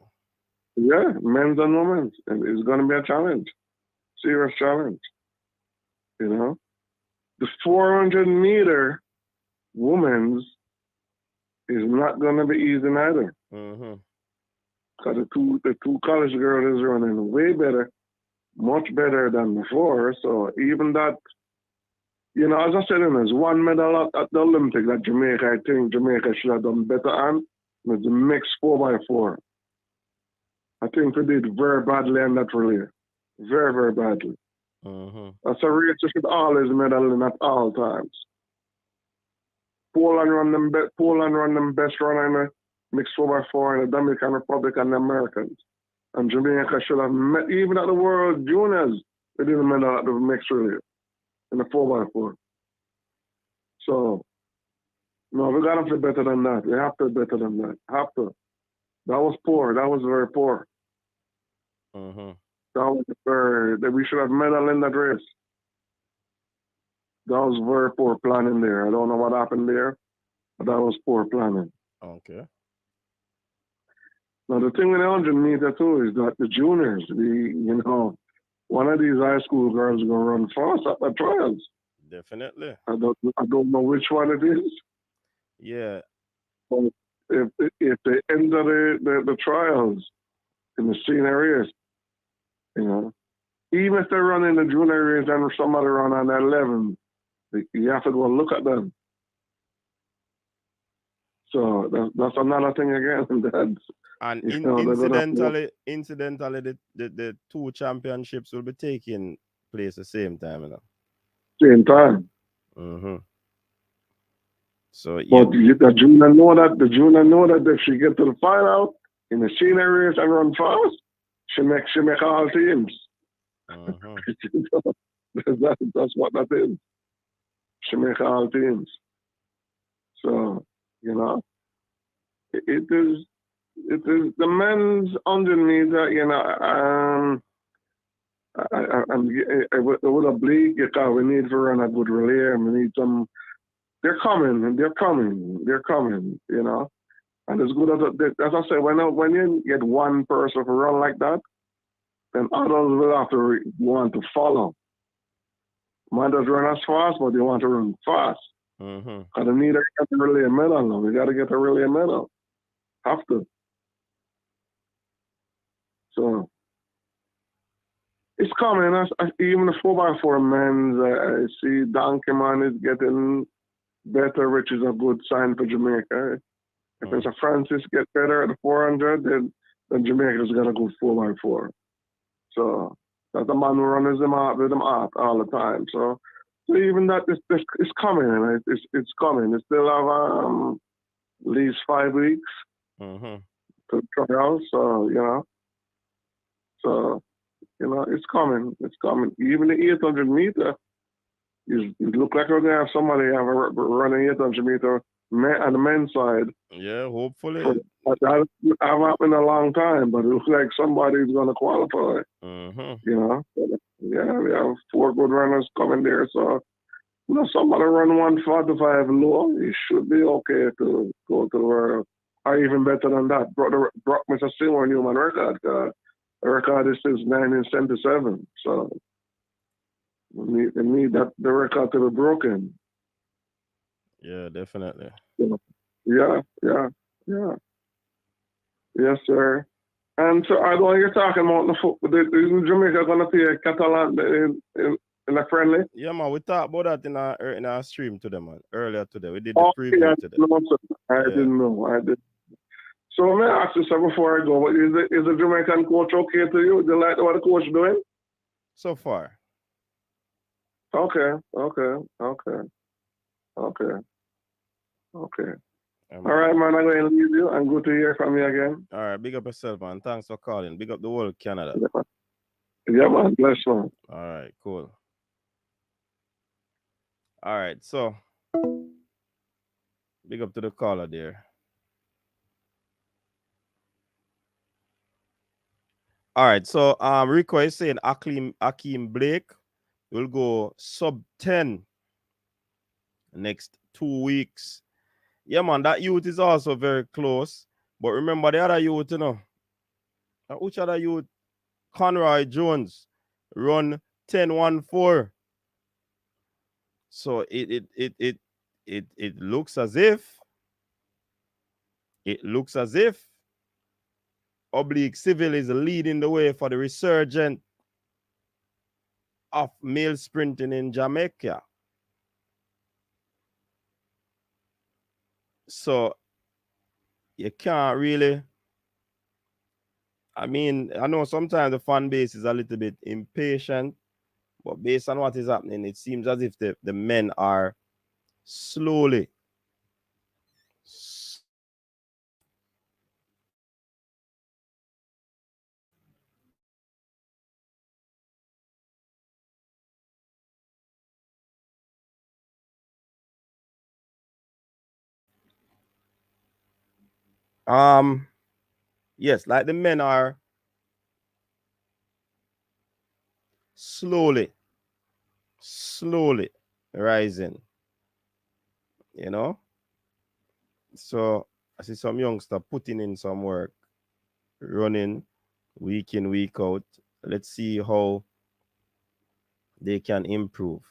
Yeah, men's and women's. It's going to be a challenge. Serious challenge. You know? The 400-meter women's is not going to be easy neither. Because the two college girls is running way better, much better than before. So even that, you know, as I said, there's one medal at the Olympics that Jamaica, I think Jamaica should have done better on. It's the mixed 4x4. I think we did very badly on that relay. Very, very badly. That's a race you should always medal in at all times. Poland run them best run in the mixed 4x4 in the Dominican Republic and the Americans. And Jamaica should have met, even at the World Juniors, They didn't medal at the mixed relay in the 4x4. So, no, we got to be better than that. We have to be better than that. Have to. That was poor. That was very poor. Mm-hmm. That was very, that we should have medal in that race. That was very poor planning there. I don't know what happened there, but that was poor planning. Okay. Now, the thing with the 100 meter too is that the juniors, one of these high school girls is going to run fast at the trials. Definitely. I don't know which one it is. Yeah. But if they enter the trials in the senior race, even if they run in the junior race and somebody run on that 11, you have to go and look at them. So that's another thing again. And incidentally, the two championships will be taking place the same time, Same time. Mm-hmm. So but the junior know that if she get to the final in the senior race and run fast, she make all teams. Mm-hmm. That's what that is. She make all teams. So it is the men's 100 meter. With Oblique, we need to run a good relay. We need some. They're coming. And it's good as I say, when you get one person to run like that, then others will have to want to follow. Might not run as fast, but they want to run fast. Mm-hmm. Because they need to get the relay medal now. We got to get the relay medal. Have to. So it's coming. Even the 4x4 men's, I see Donkey Man is getting better, which is a good sign for Jamaica. If Mr. Francis get better at the 400, then Jamaica's got a good 4x4. So that's the man who runs them out with them out all the time. So even that it's coming. It's coming. It still have at least 5 weeks to try out. So it's coming. It's coming. Even the 800 meter, it look like we're gonna have somebody running 800 meter on the men's side. Yeah, hopefully. That hasn't happened in a long time, but it looks like somebody's gonna qualify. Mm-hmm. Yeah, we have 4 good runners coming there. So somebody run 145 low, it should be okay to go to the world, or even better than that. Brock Mr. Seymour Newman record. The record is since 1977. So we need that the record to be broken. Yeah, definitely. Yeah. Yes, sir. And so I know you're talking about the football. Is Jamaica going to play Catalan in a friendly? Yeah, man. We talked about that in our stream today, man. Earlier today, we did the preview today. I didn't know. So let me ask you something before I go. Is the Jamaican coach okay to you? Do you like what the coach is doing? So far. Okay. All right, man. I'm going to leave you and good to hear from you again. All right. Big up yourself, man. Thanks for calling. Big up the whole Canada. Yeah, man. Bless, man. All right. Cool. All right. So, big up to the caller there. All right. So, Rico is saying Akeem Blake will go sub 10 next 2 weeks. Yeah, man, that youth is also very close. But remember the other youth, which other youth? Conroy Jones run 10-1-4. So it looks as if Oblique Seville is leading the way for the resurgence of male sprinting in Jamaica. So you can't really. I mean, I know sometimes the fan base is a little bit impatient, but based on what is happening, it seems as if the men are slowly Yes, like the men are slowly rising, you know. So I see some youngster putting in some work, running week in, week out. Let's see how they can improve.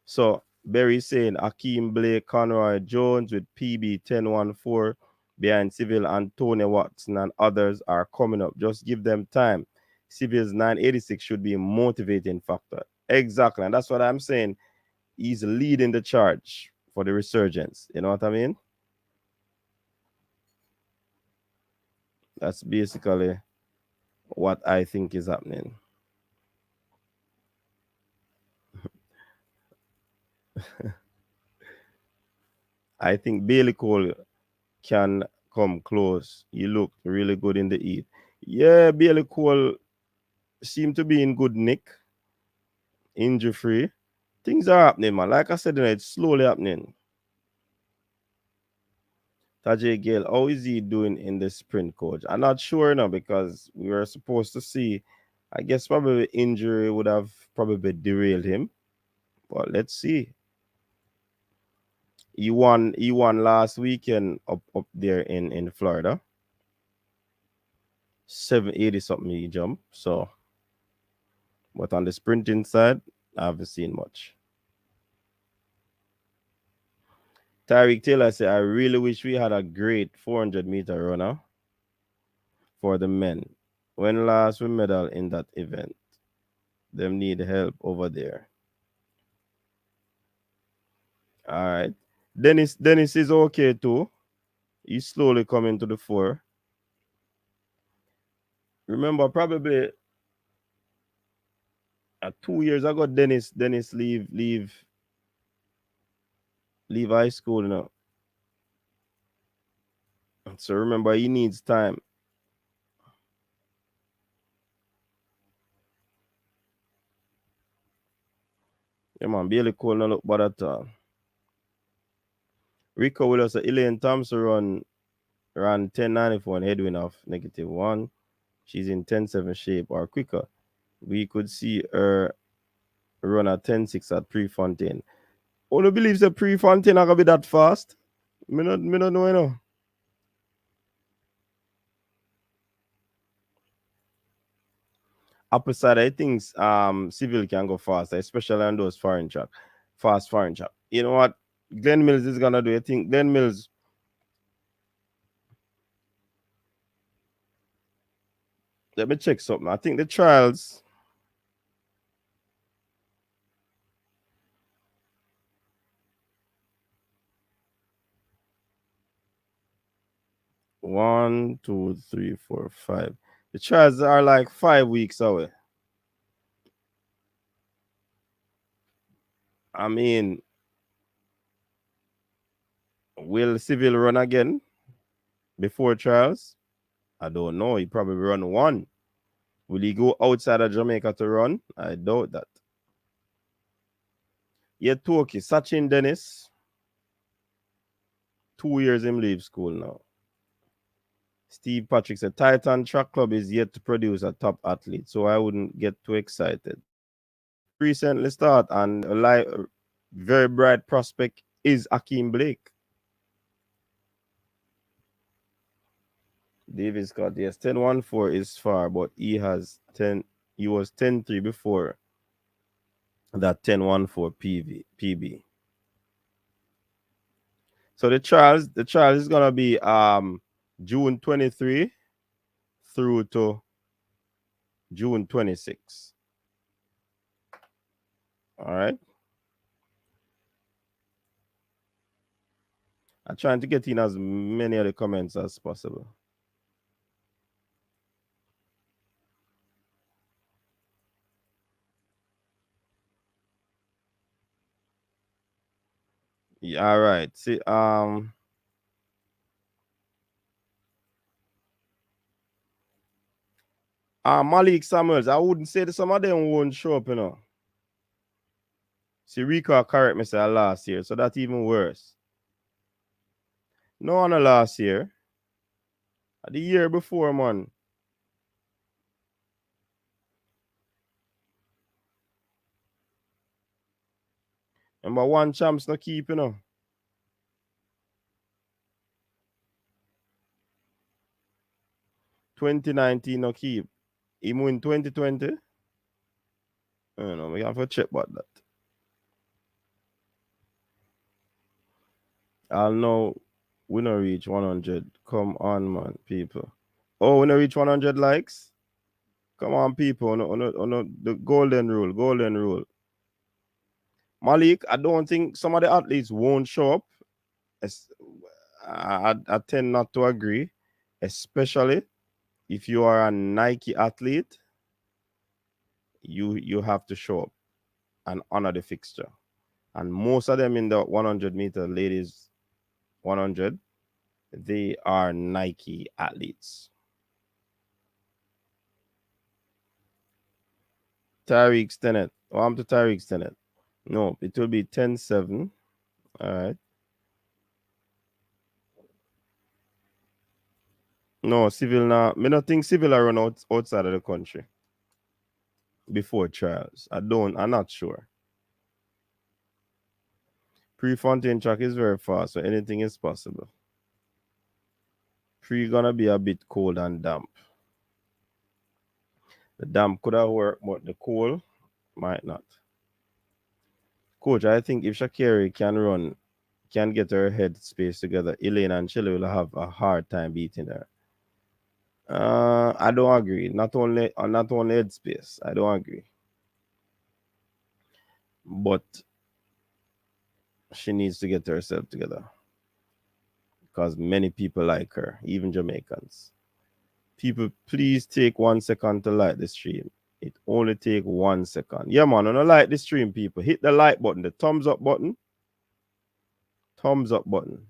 So Berry saying Akeem Blake, Conroy Jones with PB 1014 behind Seville, and Tony Watson and others are coming up. Just give them time. Seville's 986 should be a motivating factor. Exactly. And that's what I'm saying. He's leading the charge for the resurgence. You know what I mean? That's basically what I think is happening. I think Bailey Cole can come close. He looked really good in the heat. Yeah, Bailey Cole seemed to be in good nick, injury free. Things are happening, man. Like I said, it's slowly happening. Tajay Gale, how is he doing in the sprint, coach? I'm not sure now because we were supposed to see. I guess probably injury would have probably derailed him. But let's see. He won last weekend up there in Florida. 780 something he jumped. So, but on the sprinting side, I haven't seen much. Tyreek Taylor said, I really wish we had a great 400-meter runner for the men. When last we medal in that event, them need help over there. All right. Dennis is okay too. He's slowly coming to the fore. Remember, probably 2 years ago, Dennis leave high school now. So remember, he needs time. Yeah, man, Bailey Cole no look bad at all. Rico will also Elaine Thompson ran 1094 and headwind of -1. She's in 10-7 shape or quicker. We could see her run at 10-6 at Prefontaine. Only believes that Prefontaine are gonna be that fast. Me not know, you know. Upper side, I think Seville can go faster, especially on those fast foreign track. You know what Glenn Mills is gonna do? I think Glenn Mills. Let me check something. I think the trials. One, two, three, four, 5. The trials are like 5 weeks away. I mean, will Seville run again before trials? I don't know. He probably run one. Will he go outside of Jamaica to run? I doubt that. Yeah, Toki, Sachin Dennis. 2 years him leave school now. Steve Patrick said Titan Track Club is yet to produce a top athlete, so I wouldn't get too excited. Recently start and a very bright prospect is Akeem Blake. David Scott, yes, 10-14 is far, but he was 10-3 before that 10-14 PB. So the trials is gonna be June 23 through to June 26. All right. I'm trying to get in as many of the comments as possible. Yeah, all right. See, Malik Samuels, I wouldn't say that some of them won't show up, you know. See, Rico correct me say last year, so that's even worse. No one last year. The year before, man. Number one champs no keep, you know. 2019 no keep. Even in 2020. I don't know, we have to check about that. I'll know we not reach 100. Come on, man, people. Oh, we not reach 100 likes? Come on, people. No, the golden rule. Golden rule. Malik, I don't think some of the athletes won't show up. I tend not to agree, especially if you are a Nike athlete. You have to show up and honor the fixture. And most of them in the 100-meter ladies 100, they are Nike athletes. Tariq Stennett. Oh, I'm to Tariq Stennett. No, it will be 10-7. All right. No, Seville now. Me not think Seville are run outside of the country before trials. I'm not sure. Pre-Fontaine track is very fast, so anything is possible. Pre gonna be a bit cold and damp. The damp could have worked, but the cold might not. Coach, I think if ShaCarri can get her head space together, Elaine and Chile will have a hard time beating her. I don't agree. Not only head space. I don't agree. But she needs to get herself together. Because many people like her, even Jamaicans. People, please take 1 second to like the stream. It only take 1 second. Yeah, man, don't like the stream, people. Hit the like button, the thumbs up button. Thumbs up button.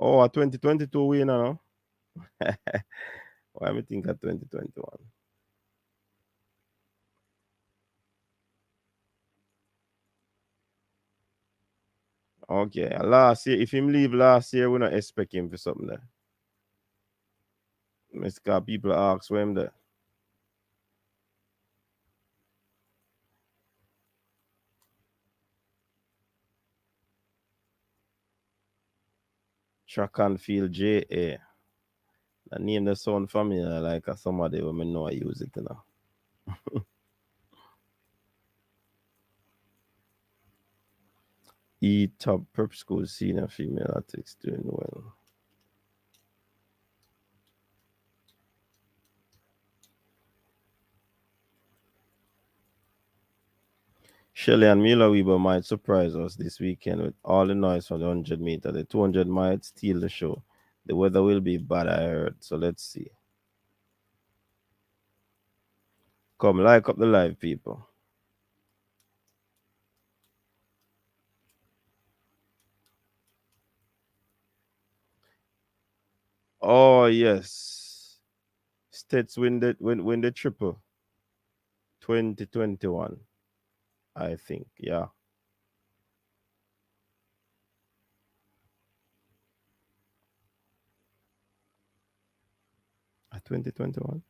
Oh, a 2022 winner, no? Why me think of 2021? Okay, last year, if him leave last year, we not expect him for something there. Mr. People ask where him there. Track and field JA. The name that sound familiar like somebody who me know I use it, you know. Top prep school senior female athletics doing well. Shelly and Mila Weber might surprise us this weekend with all the noise from the 100 meter. The 200 might steal the show. The weather will be bad, I heard. So let's see. Come, like up the live, people. Oh, yes. States win the triple. 2021. I think, yeah. At 2021?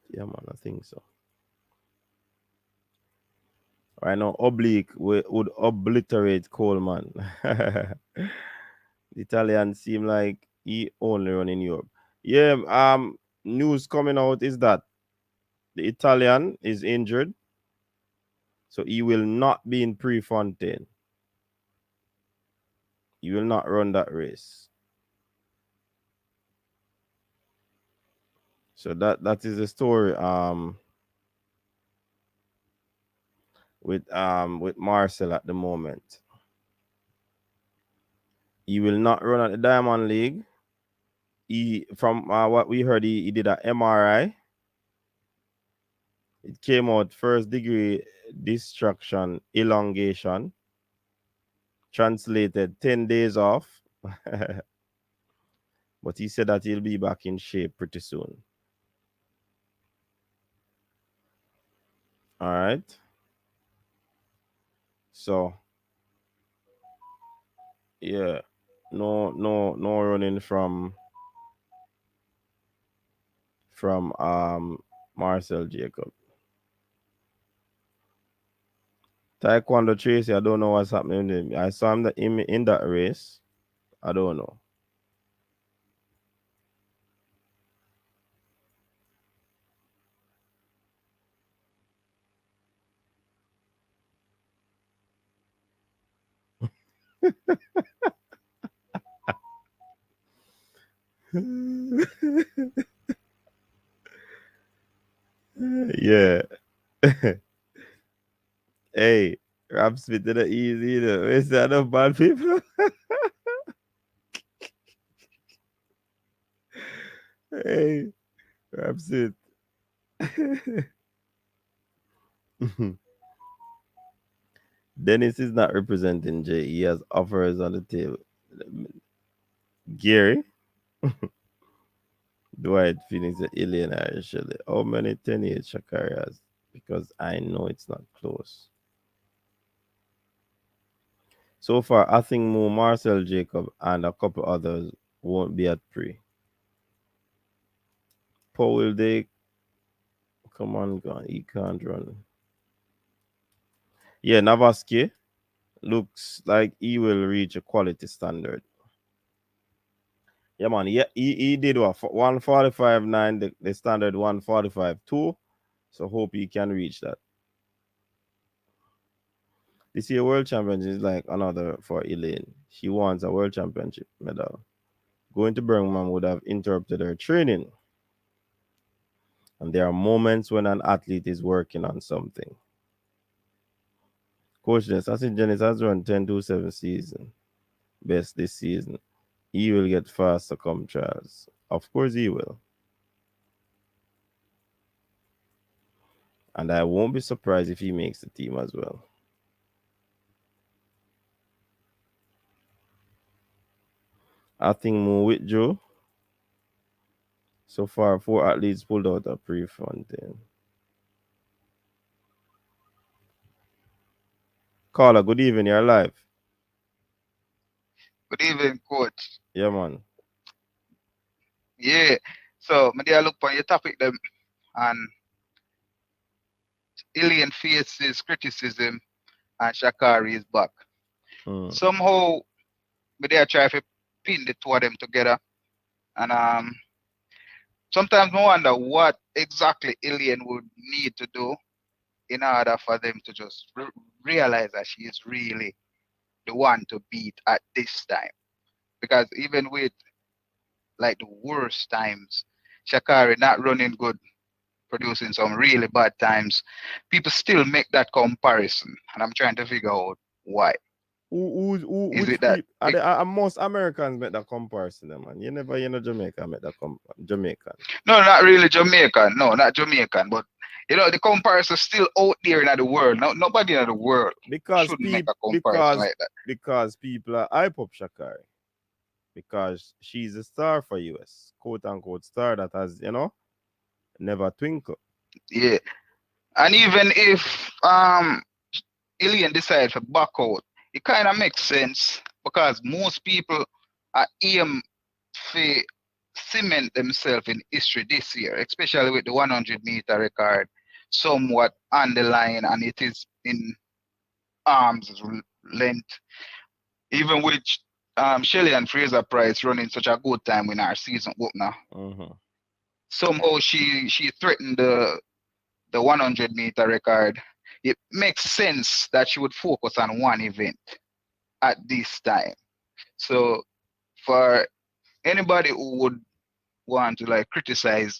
Yeah, man, I think so. Right now, Oblique would obliterate Coleman. The Italian seem like he only run in Europe. Yeah, news coming out is that the Italian is injured, so he will not be in Prefontaine. He will not run that race. So that is the story. With Marcel at the moment. He will not run at the Diamond League. From what we heard, he did an MRI. It came out first degree distraction elongation. Translated 10 days off. But he said that he'll be back in shape pretty soon. All right. So yeah, no running from Marcel Jacob. Taekwondo Tracy, I don't know what's happening to him. I saw him in that race. I don't know. Yeah. Hey, Rap Smith did it easy, you know. Is that enough bad people? Hey, Rap Smith. Dennis is not representing Jay. He has offers on the table. Gary, Dwight Phoenix, Elaine, Shelley. How many 10 years ShaCarri has? Because I know it's not close. So far, I think more Marcel Jacob and a couple others won't be at pre. Paul will they come on, God, he can't run. Yeah, Navaski looks like he will reach a quality standard. Yeah, man. Yeah, he did what 145.9, the standard 145.2. So hope he can reach that. This year World Championship is like another for Elaine. She wants a World Championship medal. Going to Birmingham would have interrupted her training. And there are moments when an athlete is working on something. Coach Dennis, I think Dennis has run 10-7 season. Best this season. He will get faster come trials. Of course he will. And I won't be surprised if he makes the team as well. I think more with Joe. So far, 4 athletes pulled out a pre-fountain. Caller, good evening. You're live. Good evening, coach. Yeah, man. Yeah. So, maybe I look on your topic them and Elaine faces criticism and ShaCarri is back. Somehow, maybe I try to pin the two of them together. And sometimes I wonder what exactly Elaine would need to do in order for them to just realize that she is really the one to beat at this time. Because even with like the worst times, ShaCarri not running good, producing some really bad times, people still make that comparison, and I'm trying to figure out why. Is Which it that? people? Most Americans make that comparison, man. You never, Jamaica make that Jamaican. No, not really Jamaican. No, not Jamaican, but the comparison still out there in the world. No, nobody in the world shouldn't make a comparison like that. Because people are hype up ShaCarri. Because she's a star for US, quote unquote star that has, never twinkle. Yeah. And even if Elaine decides to back out, it kind of makes sense because most people are aim to cement themselves in history this year, especially with the 100-meter record somewhat on the line, and it is in arm's length. Even with Shelley and Fraser Price running such a good time in our season opener, somehow she threatened the 100-meter record. It makes sense that she would focus on one event at this time. So for anybody who would want to criticize,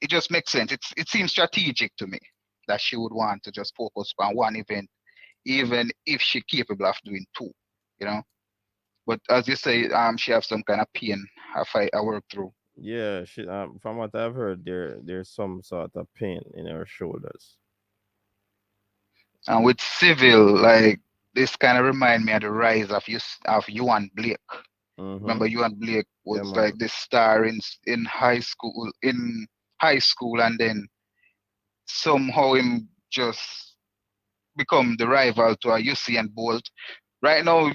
it just makes sense. It seems strategic to me that she would want to just focus on one event, even if she's capable of doing two, But as you say, she has some kind of pain I work through. Yeah, she, from what I've heard, there's some sort of pain in her shoulders. And with Seville, this kind of remind me of the rise of you and Blake. Remember, you and Blake was Yeah, like this star in high school, and then somehow him just become the rival to a Usain Bolt. Right now,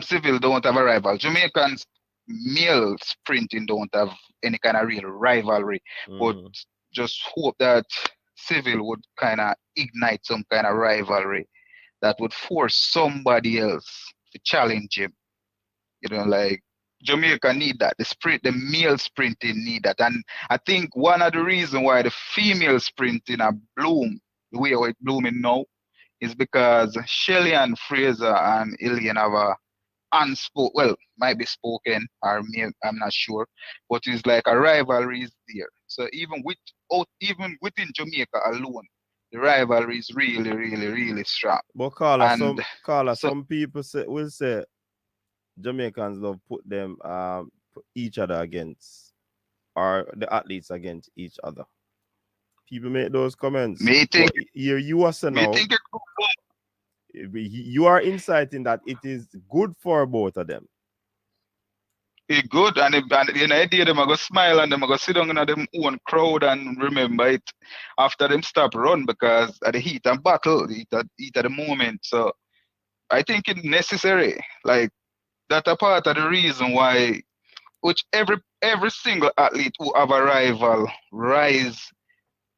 Seville don't have a rival. Jamaicans male sprinting don't have any kind of real rivalry, but just hope that Seville would kind of ignite some kind of rivalry that would force somebody else to challenge him. You know, like Jamaica need that. The male sprinting need that. And I think one of the reasons why the female sprinting are bloom the way it's blooming now is because Shelly and Fraser and Elaine have a unspoken, well, might be spoken, or I'm not sure, but it's like a rivalry is there. So even within Jamaica alone, the rivalry is really, really, really strong. But Carla, And some people will say Jamaicans love put them put each other against, or the athletes against each other. People make those comments. me think You are saying now, you are inciting that it is good for both of them. it's good, and you know, idea them I go smile and them I go sit down in them own crowd and remember it after them stop run because at the heat and battle, heat at the moment. So I think it's necessary. Like that's a part of the reason why which every single athlete who have a rival rise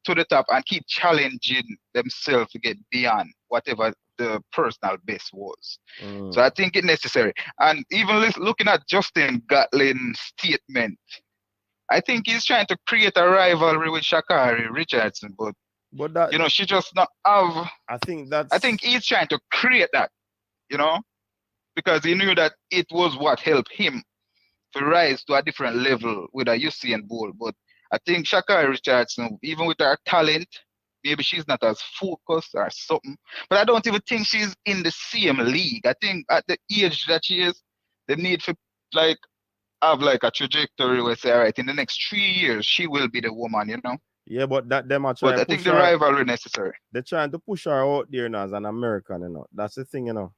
to the top and keep challenging themselves to get beyond whatever the personal best was. So I think it's necessary. And even looking at Justin Gatlin's statement, I think he's trying to create a rivalry with ShaCarri Richardson, but that, you know, she just not have. I think he's trying to create that, you know, because he knew that it was what helped him to rise to a different level with a Usain Bolt. But I think ShaCarri Richardson, even with her talent, maybe she's not as focused or something. But I don't even think she's in the same league. I think at the age that she is, they need to like have like a trajectory where say, all right, in the next 3 years, she will be the woman, you know? Yeah, but them are trying to push. But I think the rivalry necessary. They're trying to push her out there now as an American, you know. That's the thing, you know.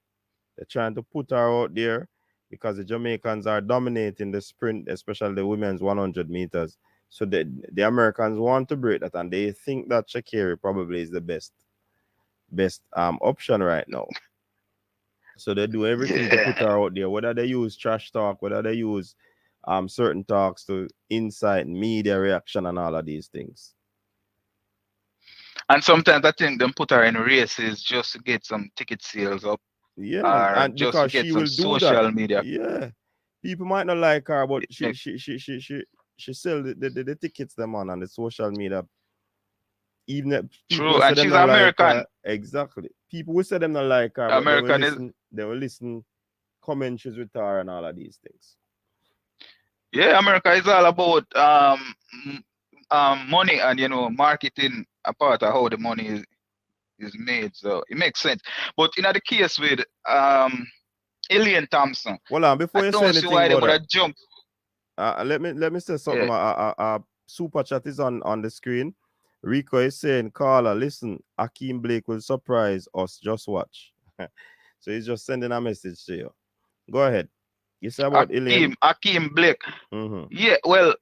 They're trying to put her out there because the Jamaicans are dominating the sprint, especially the women's 100 meters. So the Americans want to break that, and they think that ShaCarri probably is the best option right now. So they do everything to put her out there, whether they use trash talk, whether they use certain talks to incite media reaction and all of these things. And sometimes I think them put her in races just to get some ticket sales up. Yeah, and just because to get she some will do social that. Media. Yeah, people might not like her, but she sell the tickets them on the social media. Even if people true, say and them she's not American. Like her, exactly. People will say them not like her, but they will listen commentaries with her and all of these things. Yeah, America is all about money and, you know, marketing a part of how the money is made. So it makes sense. But in the case with Elaine Thompson, well, before you say anything why they would have jumped. Let me say something. Yeah. Super chat is on the screen. Rico is saying, Carla, listen, Akeem Blake will surprise us. Just watch. So he's just sending a message to you. Go ahead. You say about Elaine? Akeem Blake. Yeah, well,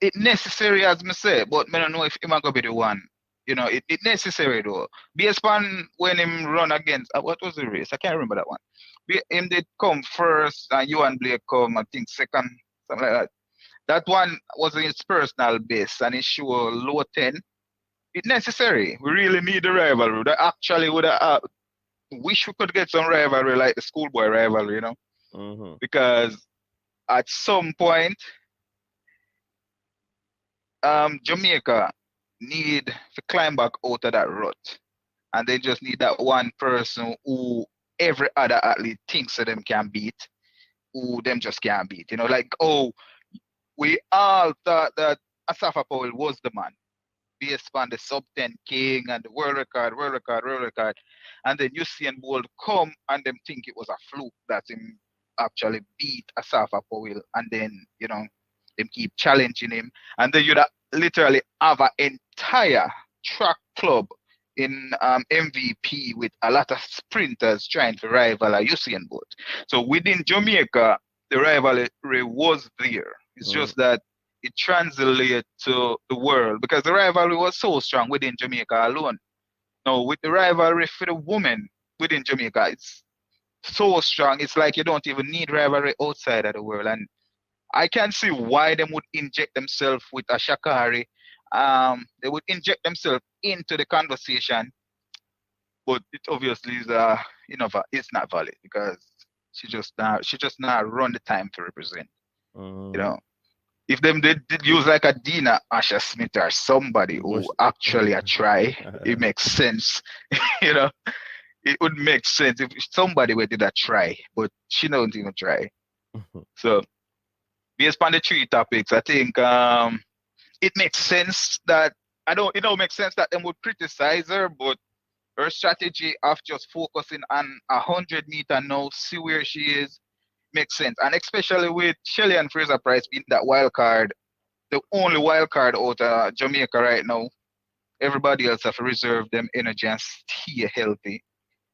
it's necessary as me say, but I don't know if him going to be the one. You know, it necessary though. Based on when him run against, what was the race? I can't remember that one. Him did come first, and you and Blake come, I think, second, something like that. That one was his personal best, and it showed low 10. It's necessary. We really need a rivalry. That actually would have wish we could get some rivalry like the schoolboy rivalry, you know? Because at some point, Jamaica need to climb back out of that rut. And they just need that one person who every other athlete thinks that them can beat, who them just can't beat. You know, like, we all thought that Asafa Powell was the man based on the sub-10 king and the world record. And then Usain Bolt come and them think it was a fluke that him actually beat Asafa Powell. And then, you know, them keep challenging him. And then you'd literally have an entire track club in MVP with a lot of sprinters trying to rival a Usain Bolt. So within Jamaica, the rivalry was there. It's just that it translated to the world because the rivalry was so strong within Jamaica alone. Now, with the rivalry for the women within Jamaica, it's so strong. It's like you don't even need rivalry outside of the world. And I can see why they would inject themselves with a ShaCarri. They would inject themselves into the conversation, but it obviously is it's not valid because she just not run the time to represent. You know, if them did use like a Dina Asha Smith or somebody who actually a try, it makes sense. You know, it would make sense if somebody did a try, but she don't even try. So based on the three topics, I think it makes sense that it makes sense that them would criticize her, but her strategy of just focusing on 100-meter now, see where she is, makes sense. And especially with Shelly and Fraser Price being that wild card, the only wild card out of Jamaica right now, everybody else have to reserve them energy and stay healthy.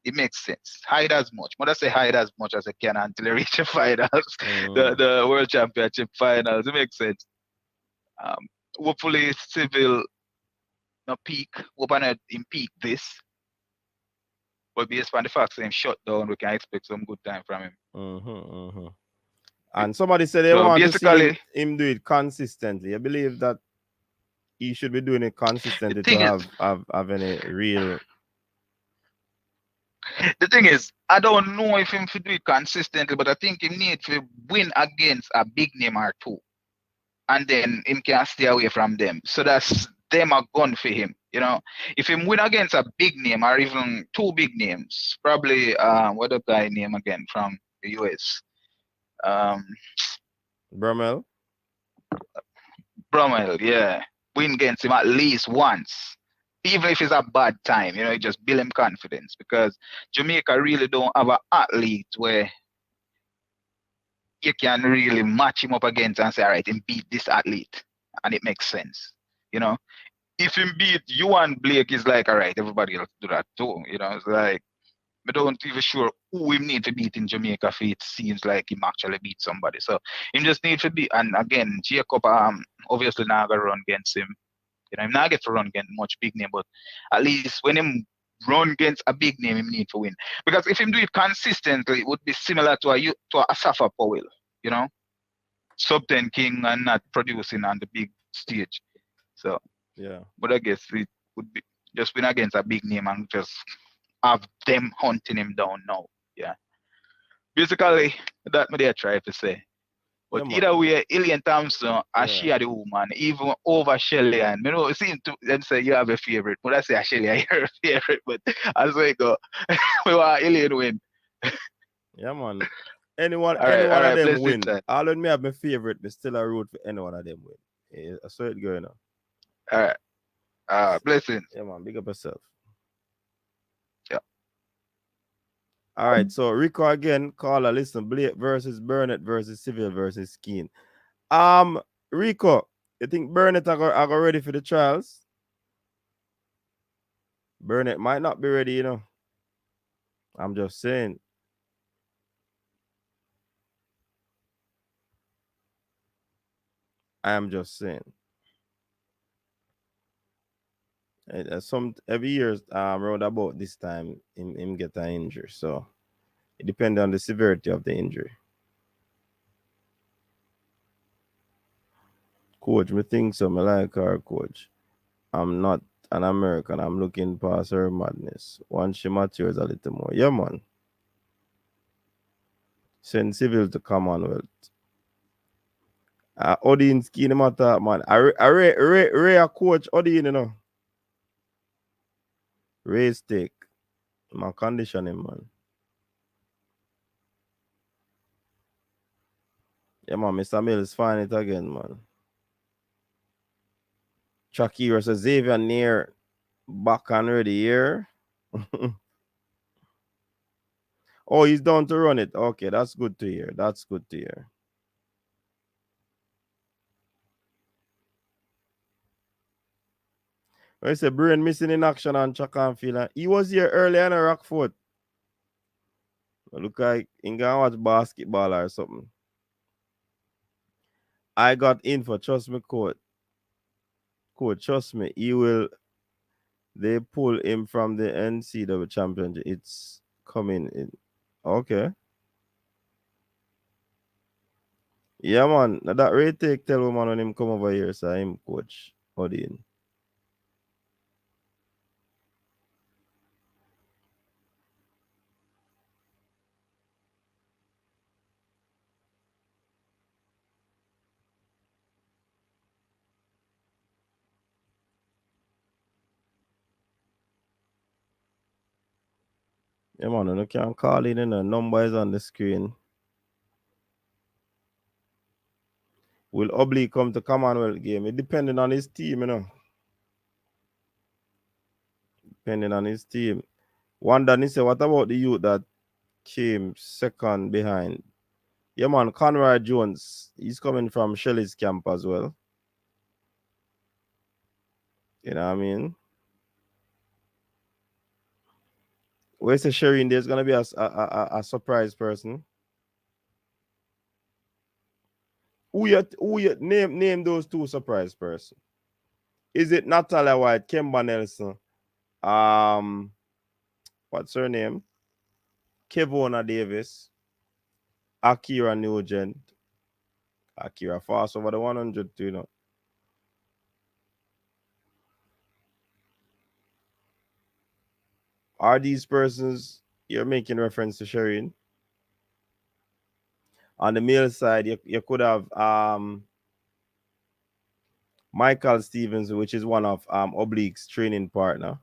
It makes sense. Hide as much. But I say hide as much as I can until they reach the finals, the World Championship finals. It makes sense. Hopefully Seville no peak. Hope not in peak this. But based on the fact that him shut down, we can expect some good time from him. And somebody said they want to see him do it consistently. I believe that he should be doing it consistently to have any real. The thing is, I don't know if him should do it consistently, but I think he need to win against a big name or two. And then him can stay away from them. So that's them a gun for him. You know, if him win against a big name or even two big names, probably what the guy name again from the US? Brummel, yeah. Win against him at least once. Even if it's a bad time, you know, it just build him confidence because Jamaica really don't have an athlete where you can really match him up against and say, all right, him beat this athlete. And it makes sense. You know, if him beat Yuan Blake, is like, all right, everybody else do that too. You know, it's like, I don't even sure who him need to beat in Jamaica if it seems like him actually beat somebody. So him just need to beat. And again, Jacob obviously not going to run against him. You know, him not get to run against much big name, but at least when him run against a big name, him need to win. Because if him do it consistently, it would be similar to a Safa Powell, you know, sub 10 king and not producing on the big stage. So yeah. But I guess it would be just win against a big name and just have them hunting him down now. Yeah. Basically, that's what I try to say. But either way, Elaine Thompson, and she are the woman, even over Shelly. And you know, it seems to them say you have a favorite. But I say Shelly, I have a favorite. But as we go, we want Elaine win. Yeah, man. Anyone of them win. All of me have my favorite, but still I root for any one of them win. I saw it going on. All right. Blessings. Yeah, man. Big up yourself. Yeah. All right. So Rico again, caller, listen. Blake versus Burnett versus Seville versus Skeen. Rico, you think Burnett are go ready for the trials? Burnett might not be ready, you know. I'm just saying. I am just saying. Every year around about this time him get an injury, so it depends on the severity of the injury. Coach, me think so. Me like her, coach. I'm not an American. I'm looking past her madness. Once she matures a little more, yeah, man. Send Seville to Commonwealth. Odin Skeen matter, man. Ray a coach Odin, you know. Ray's take. My condition him, man. Yeah, man. Mr. Mills find it again, man. Sha'Carri says Xavier near back and ready here. Oh, he's down to run it. Okay, that's good to hear. That's good to hear. I say brain missing in action on track and field. He was here earlier in a Rockford. Look like he gonna watch basketball or something. I got info, trust me, coach. Coach, trust me, he will. They pull him from the NCAA championship. It's coming in. Okay. Yeah, man. Now that Ray take tell him when him come over here, so him coach Odin. Yeah, man. You can call in and the number is on the screen. Will Oblique come to Commonwealth game? It depending on his team, you know. Depending on his team. Wanda, he said, what about the youth that came second behind? Yeah, man, Conroy Jones. He's coming from Shelley's camp as well. You know what I mean? Where's the Sherry? There's gonna be a surprise person. Who you name those two surprise person? Is it Natalia White, Kemba Nelson, what's her name? Kevona Davis, Akira Nugent. Akira fast over the 100 too, you know. Are these persons you're making reference to Sherry? On the male side, you could have Michael Stevens, which is one of Oblique's training partner.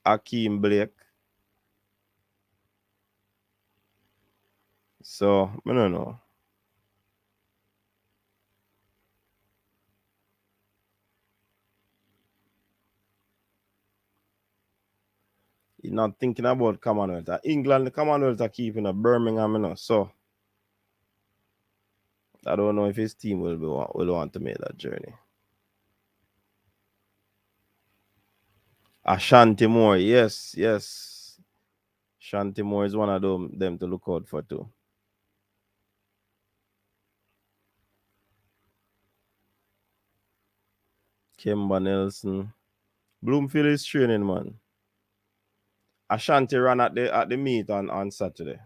Akeem Blake. So, I don't know. You're not thinking about Commonwealth. England, the Commonwealth are keeping a Birmingham, you know. So, I don't know if his team will want to make that journey. Ashanti Moore, yes. Ashanti Moore is one of them to look out for too. Kemba Nelson. Bloomfield is training, man. Ashanti ran at the meet on Saturday.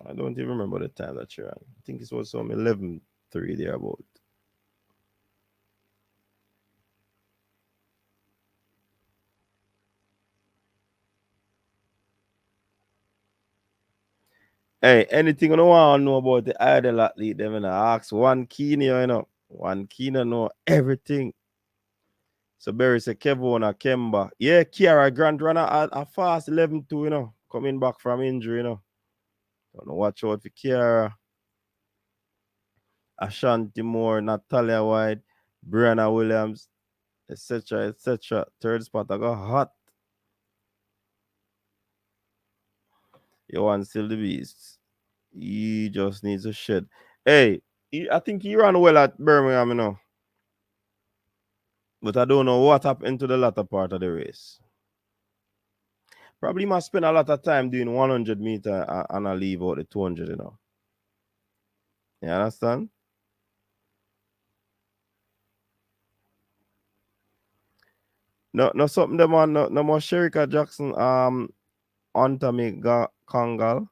I don't even remember the time that she ran. I think it was some 11:3 there about. Hey, anything you want to know about the idol athlete, them and ask one Keeney, you know. One Keeney know everything. So Barry said Kevon or Kemba. Yeah, Kiara Grant runner a fast 11-2, you know. Coming back from injury, you know. Don't know, watch out for Kiara. Ashanti Moore, Natalia White, Brianna Williams, etc. Third spot, I got hot. You want still the beast. He just needs a shed. Hey, I think he ran well at Birmingham, you know. But I don't know what happened to the latter part of the race. Probably must spend a lot of time doing 100 meter and I leave out the 200, you know. You understand? No something them on no more Sherika Jackson onto me Kongal.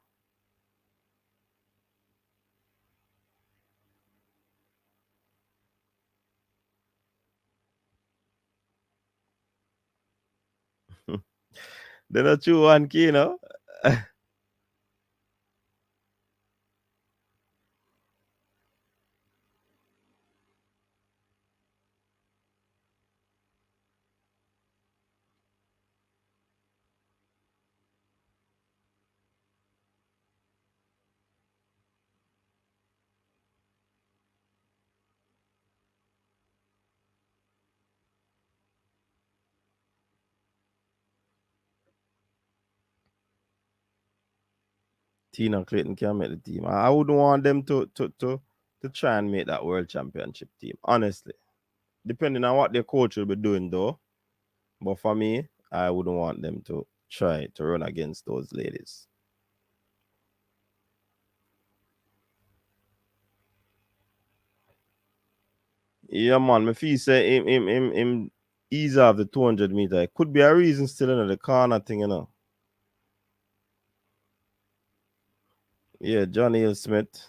They're not true one key, you know. Tina Clayton can make the team. I wouldn't want them to to try and make that world championship team. Honestly, depending on what their coach will be doing, though. But for me, I wouldn't want them to try to run against those ladies. Yeah, man. Me feel say him ease off the 200 meter. It could be a reason still in the corner thing, you know. Yeah, Johnny Hill Smith.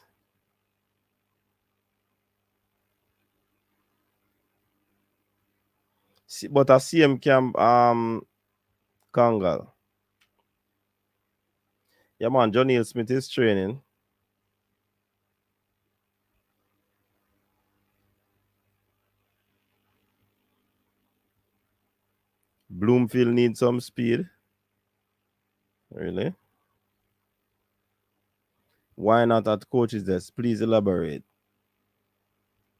But I see him camp Kangal. Yeah, man. Johnny Hill Smith is training. Bloomfield needs some speed. Really? Why not at coach's desk? Please elaborate.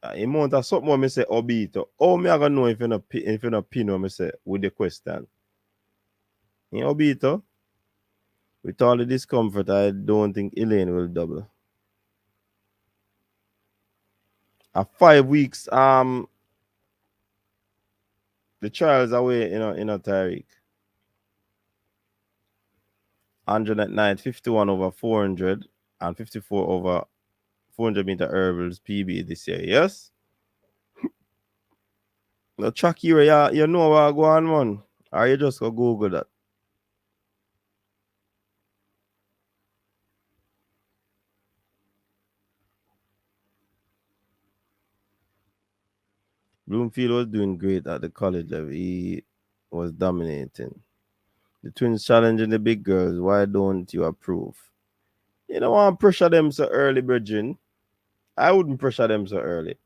Amount of something more me say Obito. Oh, me I gonna know if you not pin what me say with the question. In Obito, with all the discomfort, I don't think Elaine will double. At 5 weeks, the trials away, in a Tyreek. 100 at night, 51 over 400, and 54 over 400 meter hurdles PB this year. Yes? No track here, you know what go on, man. Or you just go Google that. Bloomfield was doing great at the college level. He was dominating. The twins challenging the big girls. Why don't you approve? You don't want to pressure them so early, Bridging. I wouldn't pressure them so early.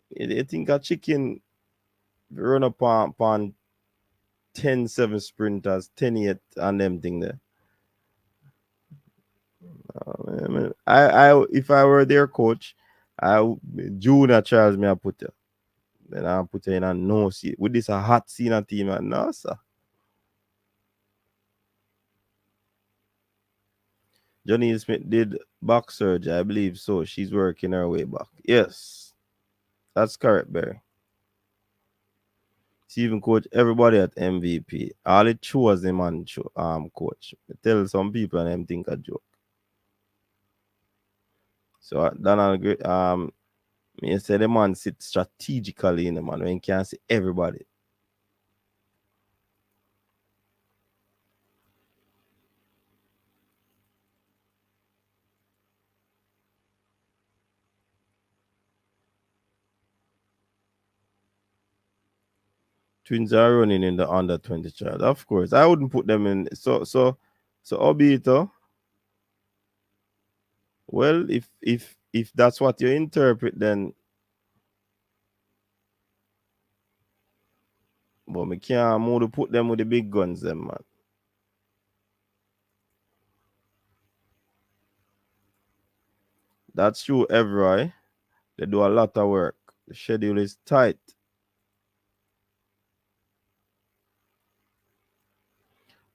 You think a chicken run upon 10-7 sprinters, 10-8 and them thing there. I if I were their coach, Junior Charles me I put her. Then I put her in a no seat. With this a hot senior team, and no, sir. Johnny Smith did back surgery, I believe so. She's working her way back. Yes, that's correct, Barry. She even coach everybody at MVP. All it chose the man coach. I tell some people and them think a joke. So Donald me say the man sit strategically in the man when you can't see everybody. Twins are running in the under 20 child. Of course. I wouldn't put them in. So Obito. Well, if that's what you interpret, then but me can't more to put them with the big guns, them man. That's true, Every. They do a lot of work. The schedule is tight.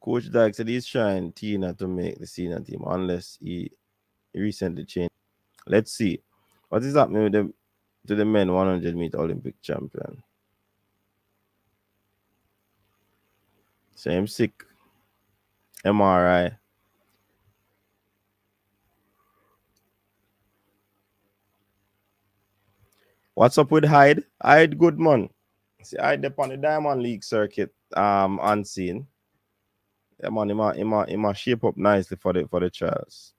Coach Dyke said he's trying Tina to make the senior team unless he recently changed. Let's see. What is happening with them to the men 100 meter Olympic champion? Same sick. MRI. What's up with Hyde? Hyde good man. See Hyde up on the Diamond League circuit unseen. Yeah man, he might shape up nicely for the trials.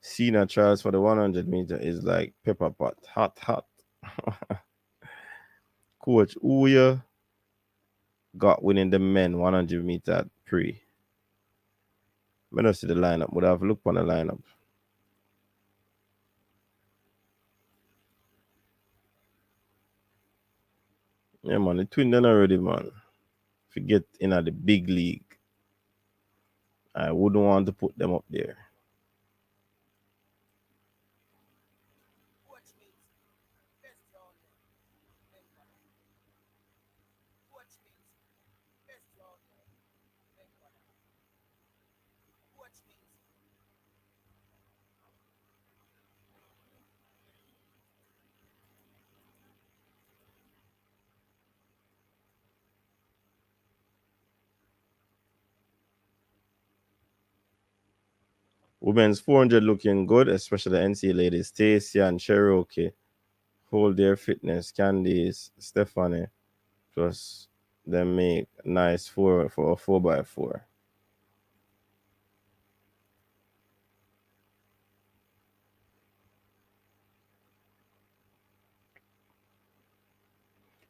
Cena trials for the 100 meter is like pepper pot. Hot. Coach, who you got winning the men 100 meter at pre? I don't see the lineup. Would have looked on the lineup. Yeah, man, the twin done already, man. Forget in the big league. I wouldn't want to put them up there. Women's 400 looking good, especially the NCAA ladies. Stacy and Cherokee hold their fitness. Candice, Stephanie, plus them make nice 4x4.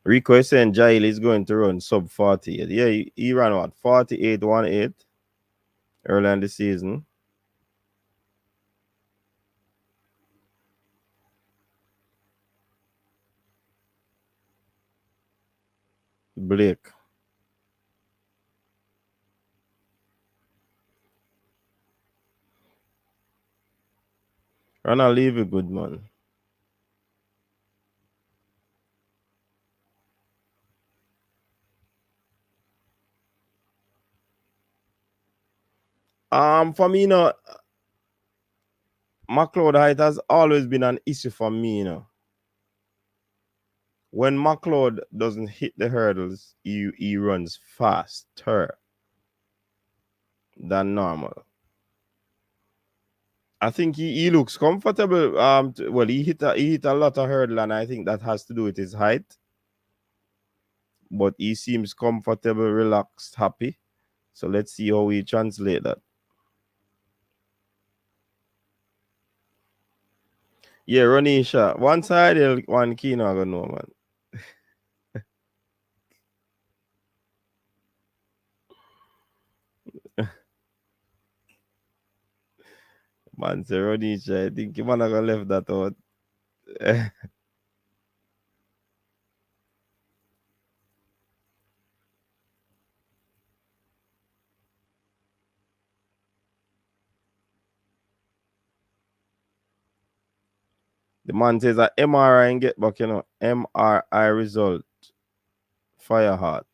Rico is saying Jail is going to run sub 48. Yeah, he ran what? 48-18 early in the season. Blake. Ronald Levy, good man. For me, McLeod height has always been an issue for me, When McLeod doesn't hit the hurdles, he runs faster than normal. I think he looks comfortable. Well, he hit a lot of hurdle, and I think that has to do with his height. But he seems comfortable, relaxed, happy. So let's see how we translate that. Yeah, Ronisha. One side, one Kino, I don't know, man. Man, say Ronisha, I think you man gonna left that out. The man says that MRI and get back, MRI result. Fire heart.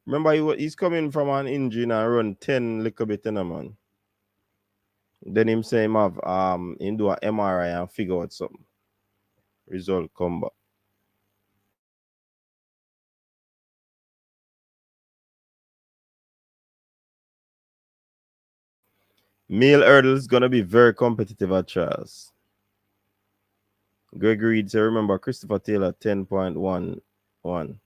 Remember, he's coming from an injury and run 10 little bit, man. Then him say him have him do an MRI and figure out something. Result come back. Male hurdle is gonna be very competitive at trials. Greg Reed say remember Christopher Taylor 10.11.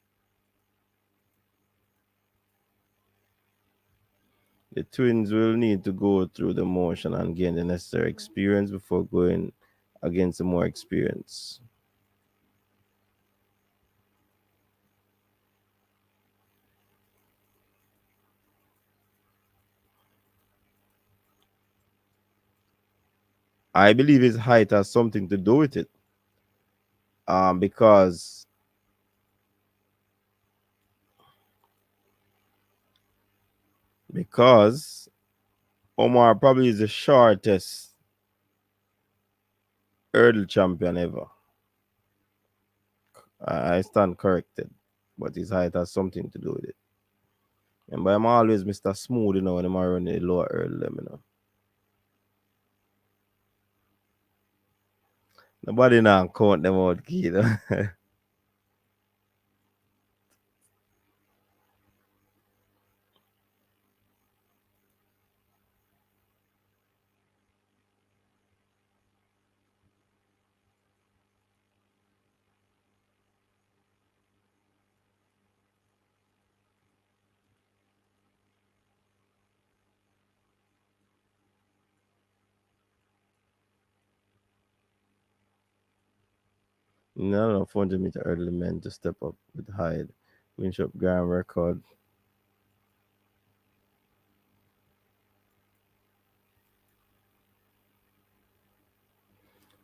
The twins will need to go through the motion and gain the necessary experience before going against the more experience. I believe his height has something to do with it. Because Omar probably is the shortest hurdle champion ever. I stand corrected, but his height has something to do with it. And by I'm always Mr. Smooth, when I'm running the lower hurdle, Nobody now count them out, kid. No, 400-meter hurdle men to step up with Hyde. Winship Grand record.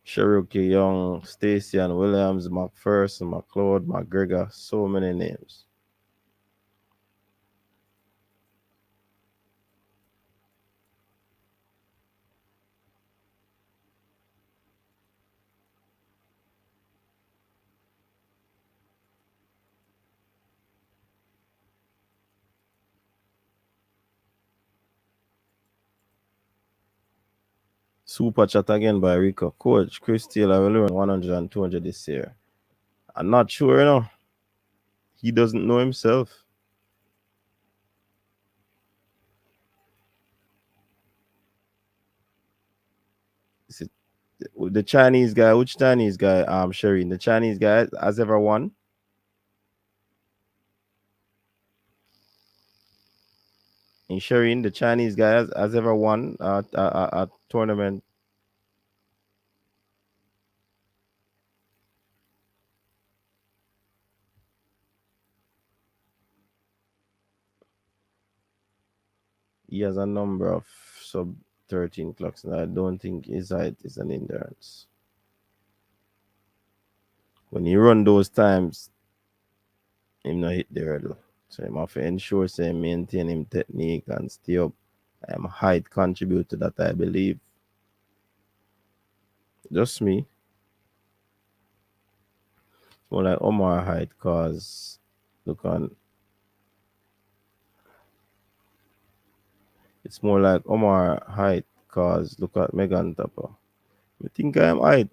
Cherokee Young, Stacy and Williams, McPherson, McLeod, McGregor, so many names. Super chat again by Rico. Coach, Chris Taylor will run 100 and 200 this year. I'm not sure, He doesn't know himself. The Chinese guy, which Chinese guy? Shireen, the Chinese guy has ever won. And Shireen, the Chinese guy has ever won a tournament. He has a number of sub 13 clocks, and I don't think his height is an hindrance. When he run those times, him not hit the hurdle. So him have to ensure say maintain him technique and stay up. Height contribute to that, I believe. Just me. It's more like Omar height, cause look on. It's more like Omar height, cause look at Megan Topper. I think I am height.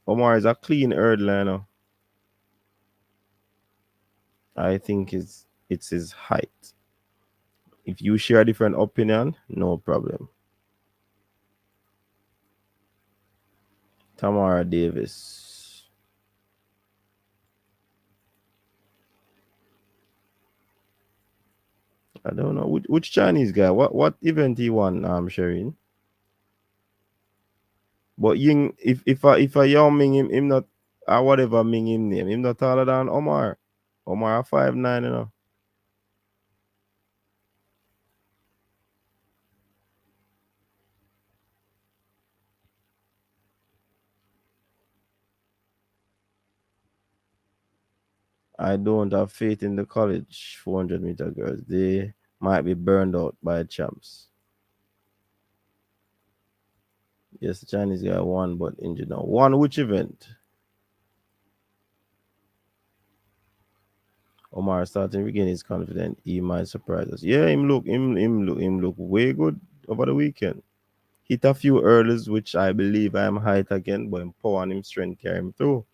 Omar is a clean hurdler, you know. I think it's his height. If you share a different opinion, no problem. Tamara Davis. I don't know which Chinese guy. What event he won? Shireen. But Ying, if I Yao Ming him not whatever Ming him name, him not taller than Omar. Omar 5'9", you know. I don't have faith in the college 400-meter girls. They might be burned out by champs. Yes, the Chinese guy won, but injured now. Won which event? Omar starting to regain his confidence. He might surprise us. Yeah, him look way good over the weekend. Hit a few hurdles, which I believe I am height again, but him power and him strength carry him through.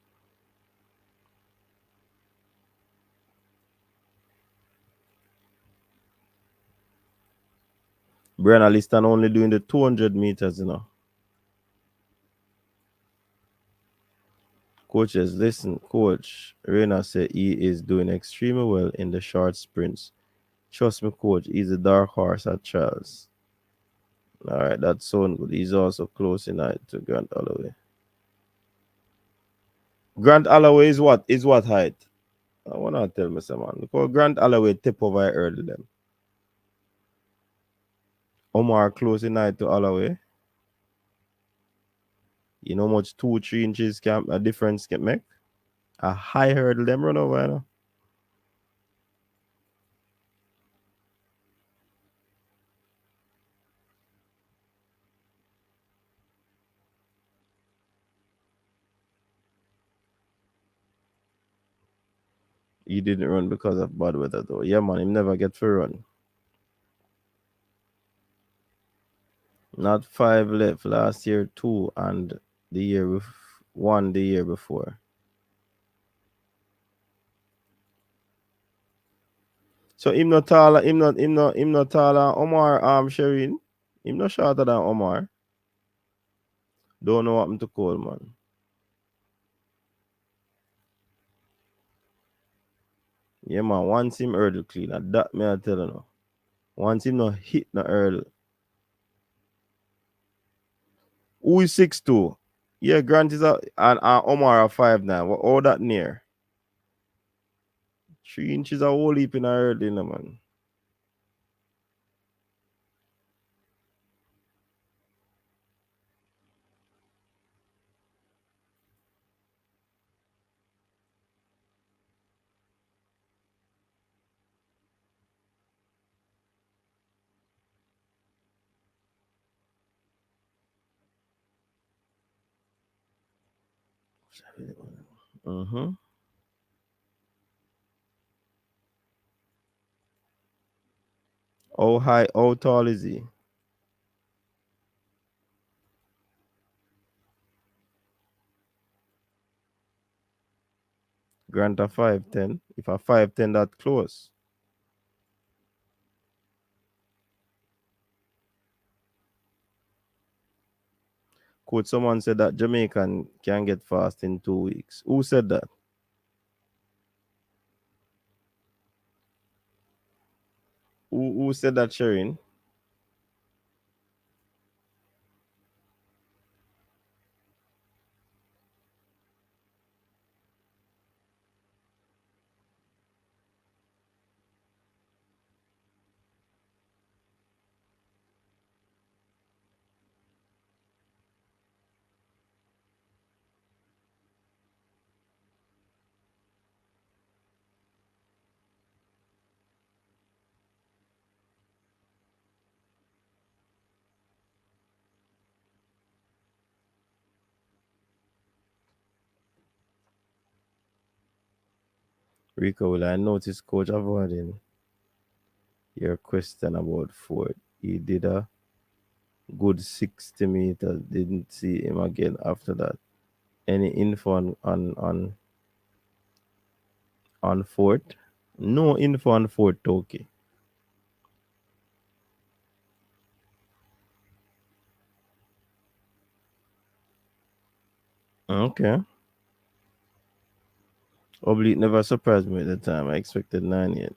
Brenna Liston only doing the 200 meters, you know. Coaches, listen, coach. Reina said he is doing extremely well in the short sprints. Trust me, coach, he's a dark horse at trials. All right, that sounds good. He's also close in height to Grant Holloway. Grant Holloway is what? Is what height? I want to tell me some man. Because Grant Holloway tip over early them. Omar close in height to Holloway. You know how much 2-3 inches can a difference can make? A high hurdle them run over, you know? He didn't run because of bad weather though. Yeah, man, him never get for run. Not 5 left last year, 2, and the year 1 the year before. So him not taller, him not taller Omar Shireen. Him not shorter than Omar. Don't know what happened to Coleman. Yeah, man, once him hurdle clean, and that me I tell you now. Once him not hit the hurdle. Who is 6'2"? Yeah, Grant is and Omar are 5'9". What all that near? 3 inches a whole heap in a hurdle, you know, man. Mm-hmm. How tall is he? grant a 510. If a 510 that close. Could someone said that Jamaican can get fast in 2 weeks? Who said that? Who said that, Sharon? Rico, will I notice Coach avoiding your question about Ford? He did a good 60 meters. Didn't see him again after that. Any info on Fort? No info on Fort Toki. Okay. Oblique never surprised me at the time. I expected 98.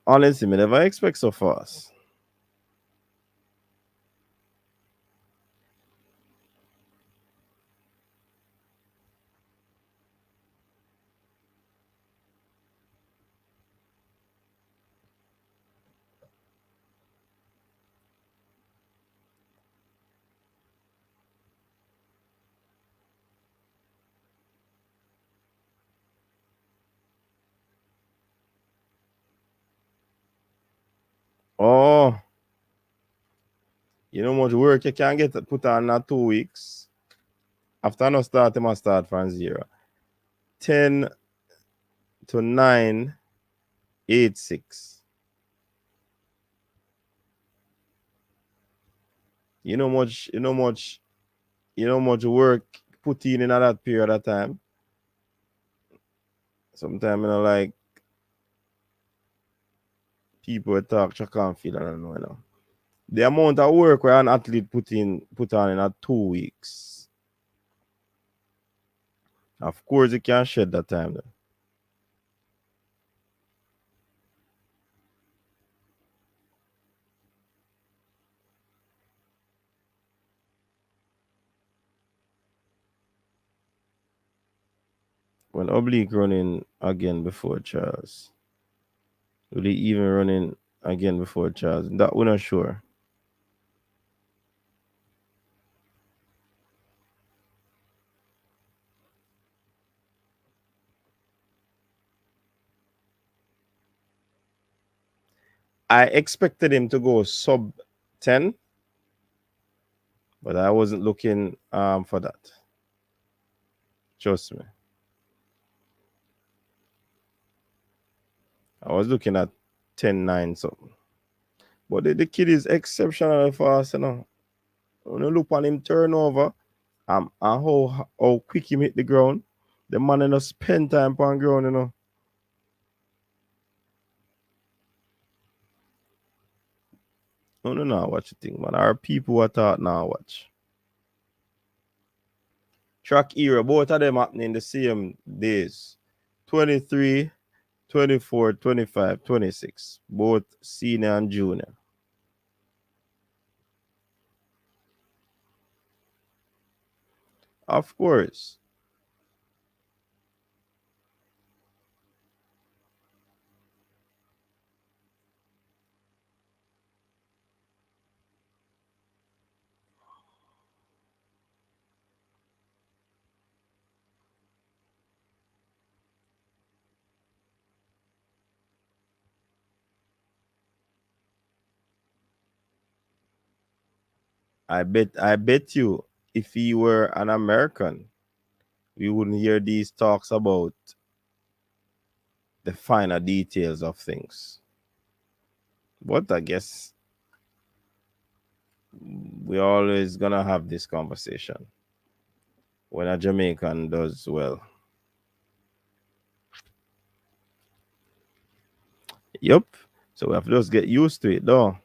Honestly, me never expect so fast. Oh, you know much work you can get put on in 2 weeks. After no start, you must start from zero. 10 to 986. You know much work put in that period of time. Sometimes like people talk Sha'Carri, I don't know. The amount of work where an athlete put on in 2 weeks. Of course, you can shed that time. Then. When Oblique running again before Charles, will he even running again before Charles? That we're not sure. I expected him to go sub 10, but I wasn't looking for that. Trust me. I was looking at 10-9 something. But the kid is exceptionally fast, you know. When you look on him turnover, and how quick he hit the ground, the man you know spend time on ground, you know. No, what you think, man? Our people are taught now watch. Track era, both of them happening the same days. 23, 24, 25, 26. Both senior and junior. Of course. I bet you if he were an American, we wouldn't hear these talks about the finer details of things. But I guess we always gonna have this conversation when a Jamaican does well. Yep. So we have to just get used to it, though.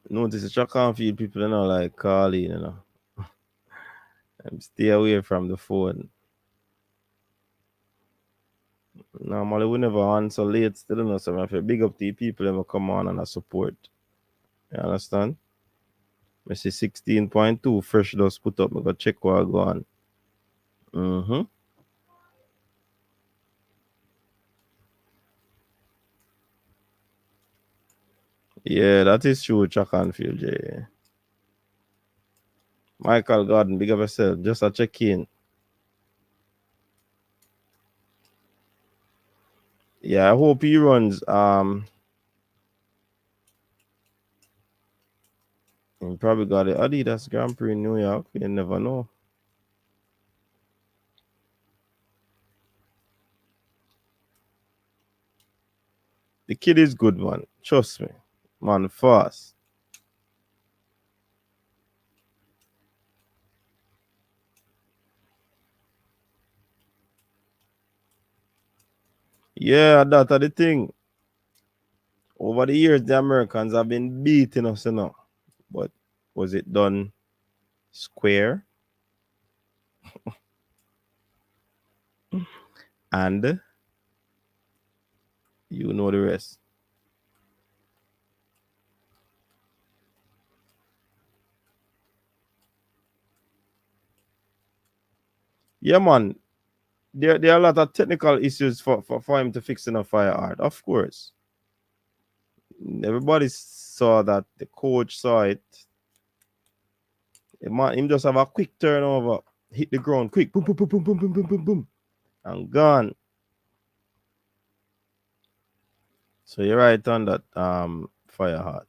Notice the track and field people, like calling, and stay away from the phone. Normally, we never answer late still, so I feel big up to the people that come on and support. You understand? I see 16.2 fresh just put up. I go check what I go on. Mm-hmm. Yeah, that is true, track and field, Jay. Michael Gordon, big up yourself. Just a check in. Yeah, I hope he runs. He probably got the Adidas Grand Prix in New York. You never know. The kid is good, man. Trust me. Man, fast. Yeah, that's the thing. Over the years, the Americans have been beating us, But was it done square? And you know the rest. Yeah, man. There are a lot of technical issues for him to fix in a fire art, of course. Everybody saw that. The coach saw it. Him just have a quick turnover, hit the ground quick, boom, boom, boom, boom, boom, boom, boom, boom, boom, and gone. So you're right on that. Fire heart.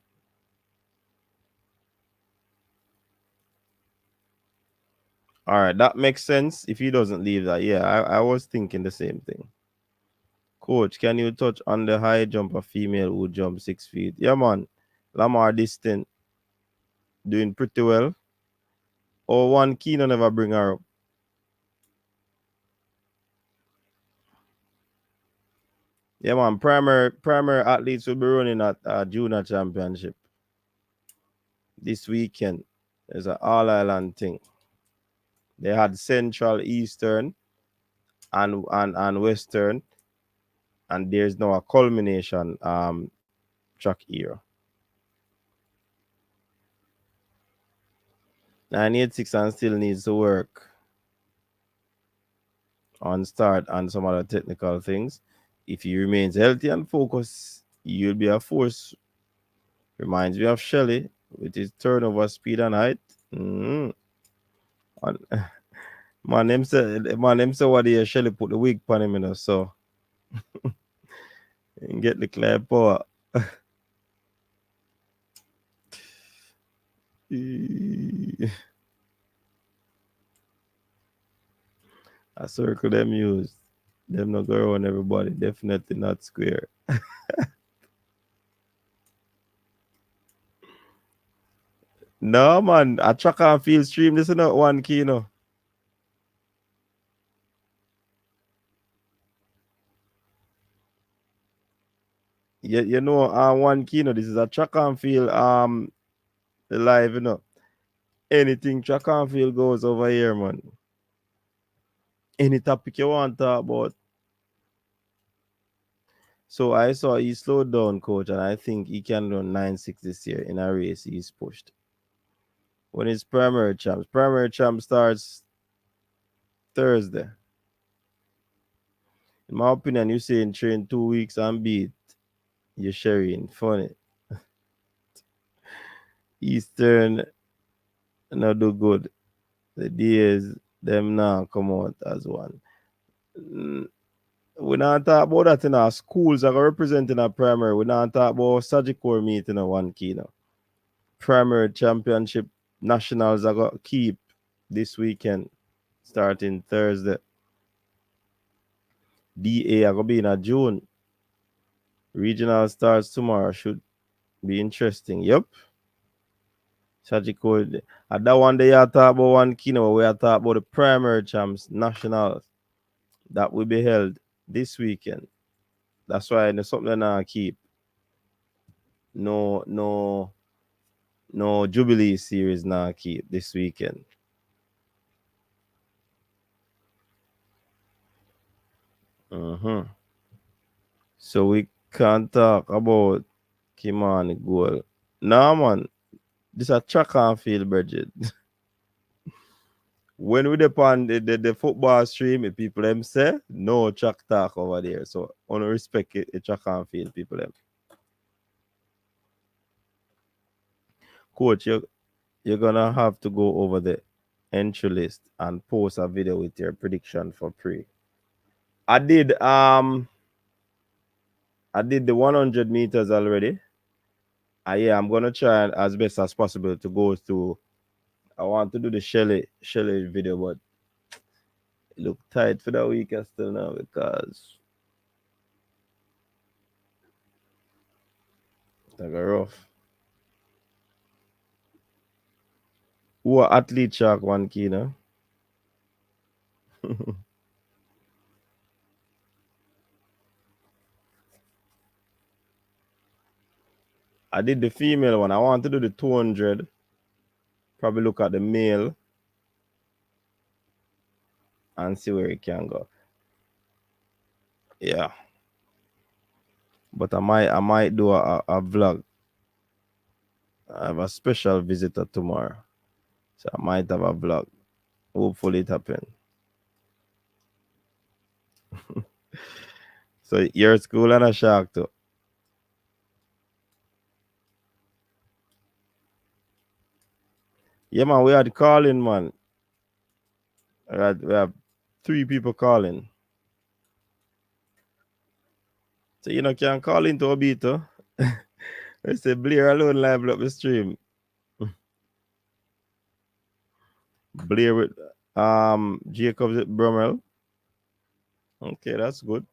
All right, that makes sense. If he doesn't leave that, yeah, I was thinking the same thing. Coach, can you touch on the high jumper female who jumped 6 feet? Yeah, man. Lamar Distant doing pretty well. Or one Keenan never bring her up. Yeah, man. Primary athletes will be running at Junior Championship this weekend. There's an All Island thing. They had Central, Eastern, and Western, and there's now a culmination track era. 986 and still needs to work on start and some other technical things. If he remains healthy and focused, he'll be a force. Reminds me of Shelley with his turnover speed and height. Mm-hmm. Man, them say what the Shelley put the wig on him, so and get the clear power. A circle them use. Them not go around everybody. Definitely not square. No, man. A track and field stream. This is not one key, You know, one key, this is a track and field live, Anything track and field goes over here, man. Any topic you want to talk about. So I saw he slowed down, coach, and I think he can run 9.6 this year in a race he's pushed. When it's primary champ starts Thursday. In my opinion, you saying train 2 weeks and beat. You're sharing. Funny. Eastern not do good. The days them now come out as one. We not talk about that in our schools are representing our primary. We not talk about ShaCarri meeting in one key now. Primary championship nationals are going to keep this weekend starting Thursday. DA are going to be in June. Regional starts tomorrow. Should be interesting. Yep. ShaCarri. At that one day you talk about one key now. We are talking about the primary champs nationals that will be held this weekend. That's why there's something that I keep. No Jubilee series now keep this weekend. So we can't talk about Kimani goal. Nah, man, this a track and field, Bridget. When we depend the football stream, people them say no track talk over there. So on respect it, track and field people them. Coach, you're gonna have to go over the entry list and post a video with your prediction for pre. I did the 100 meters already. Yeah, I'm gonna try as best as possible to go through. I want to do the Shelly video, but it look tight for the week still now because it's like a rough. Who are athlete shark one key now? I did the female one. I want to do the 200. Probably look at the male and see where it can go. Yeah. But I might do a vlog. I have a special visitor tomorrow. So I might have a vlog. Hopefully it happens. So you're school and a shark too. Yeah, man, we had calling, man. We have 3 people calling. So you know can call into Obito. They say Blair alone live up the stream. Blair with Jacobs at Brummel. Okay, that's good.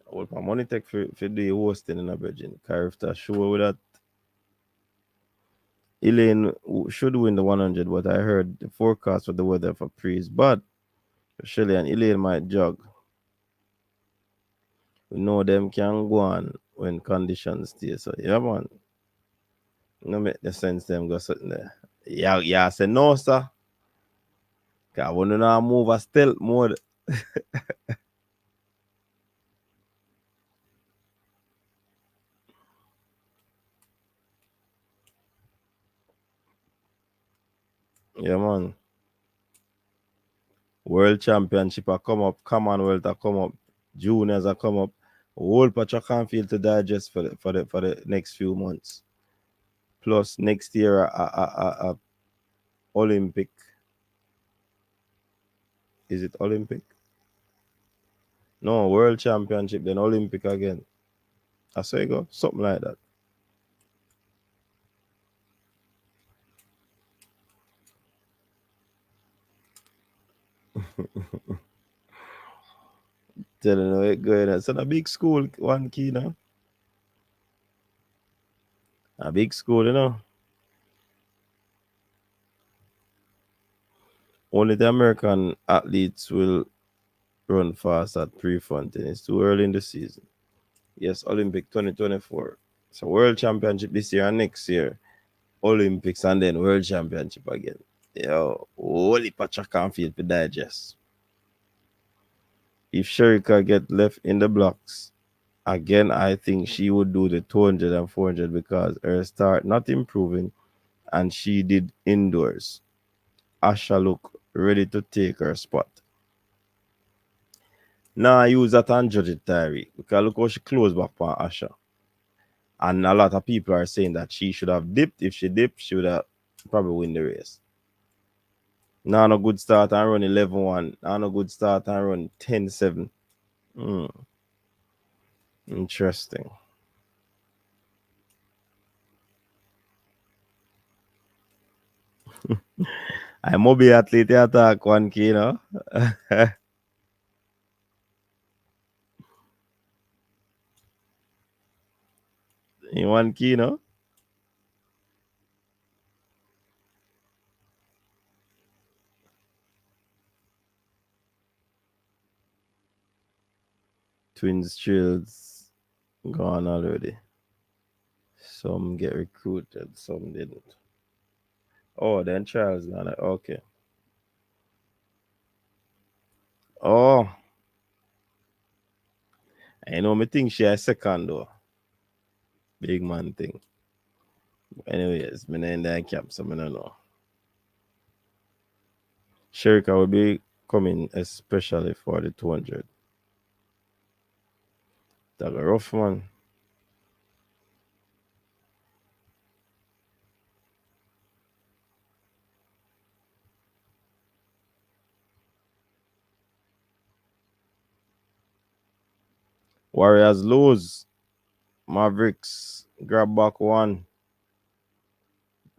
Well, my money take for the hosting in a virgin. Character show with that. Elaine should win the 100, but I heard the forecast for the weather for Priest. But Shelly and Elaine might jog. We know them can go on when conditions stay. So yeah, man. No make the sense them go sitting there. Yeah, I say no, sir. Cause I wanna now move a stealth mode. Yeah, man. World Championship a come up, Commonwealth a come up, Juniors a come up. Whole patch of Canfield to digest for the next few months. Plus next year a Olympic. Is it Olympic? No, World Championship, then Olympic again. I say go, something like that. Telling you it going. It's a big school, one key now. A big school, you know. Only the American athletes will run fast at Prefontaine. It's too early in the season. Yes, Olympic 2024. So World Championship this year and next year. Olympics and then World Championship again. Yo, holy Patrick Canfield to digest. If Sherika get left in the blocks, again, I think she would do the 200 and 400 because her start not improving and she did indoors. Asha look ready to take her spot. Now I use that and judge it, Tyree, because look how she closed back on Asha. And a lot of people are saying that she should have dipped. If she dipped, she would have probably win the race. Now no good start and run 11-1. Now no good start and run 10-7. Interesting. I'm mobile athlete attack one key, you know. In one key, you know. Twins Chills gone already. Some get recruited, some didn't. Oh, then Charles gone. Okay. Oh, I know me think she a second though. Big man thing. Anyways, me in that camp, so I don't know. Sherika will be coming especially for the 200. That's a rough one. Warriors lose. Mavericks grab back one.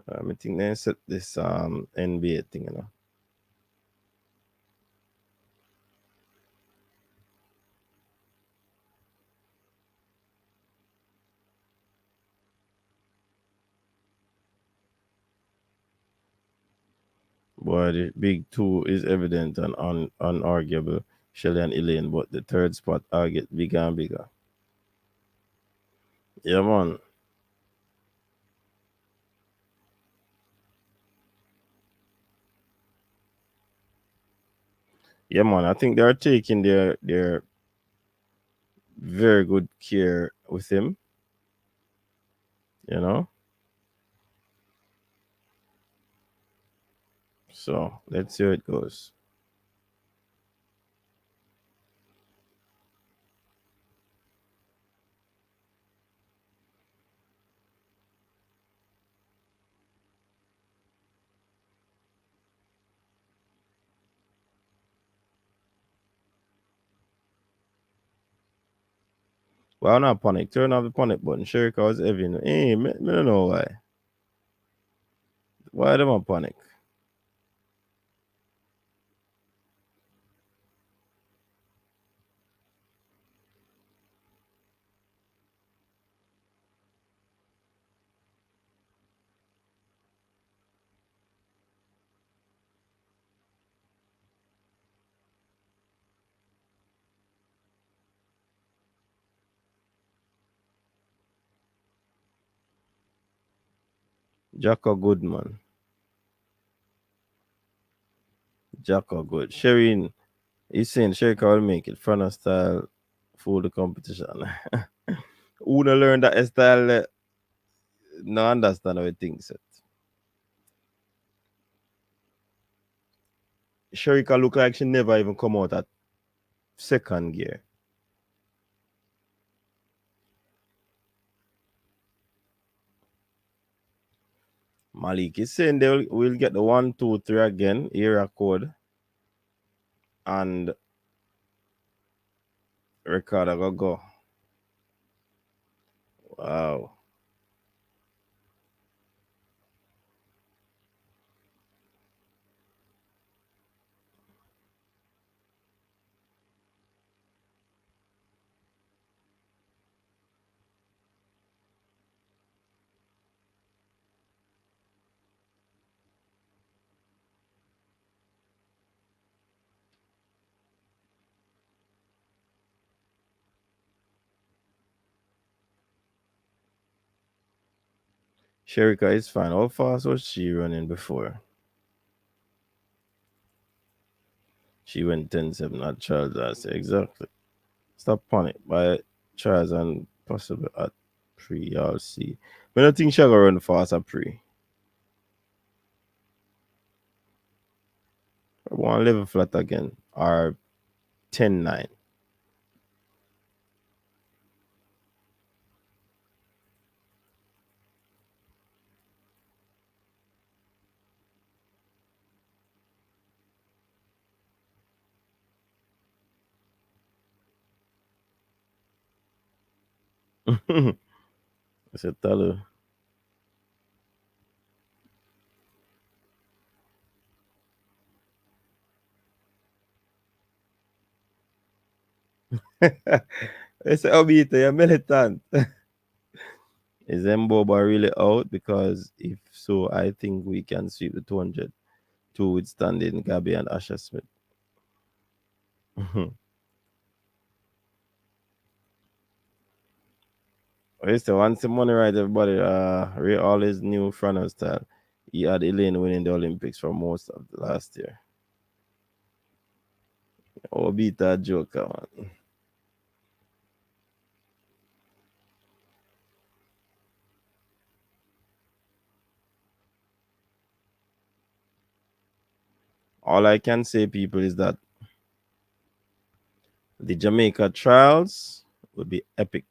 I think they set this NBA thing, you know. Boy, the big two is evident and unarguable. Shelly and Elaine, but the third spot are get bigger and bigger. Yeah, man. Yeah, man. I think they are taking their very good care with him. You know. So let's see how it goes. Well, not panic. Turn off the panic button. Sherika was heavy. Hey, me don't know why. Why them a panic? Jacko Goodman. Jacko good. Sherine, he's saying Sherika will make it. Front of style, full the competition. Who no learn that style? No understand how it thinks it. Sherika look like she never even come out at second gear. Malik is saying they will get the 1, 2, 3 again, area code, and record go. Wow. Sherika is fine. How fast was she running before? She went 10-7 at Charles. I say exactly. Stop panic by Charles and possible at pre. Y'all see. I don't think she'll run fast at pre. I want level flat again. Or 10-9. I said, tell her. I said, I'll be you're militant. Is Mboba really out? Because if so, I think we can sweep the 200 two withstanding Gabby and Asher Smith. Once the money right, everybody, rate all his new frontal style. He had Elaine winning the Olympics for most of the last year. Oh, beat that joker, man. All I can say, people, is that the Jamaica trials would be epic.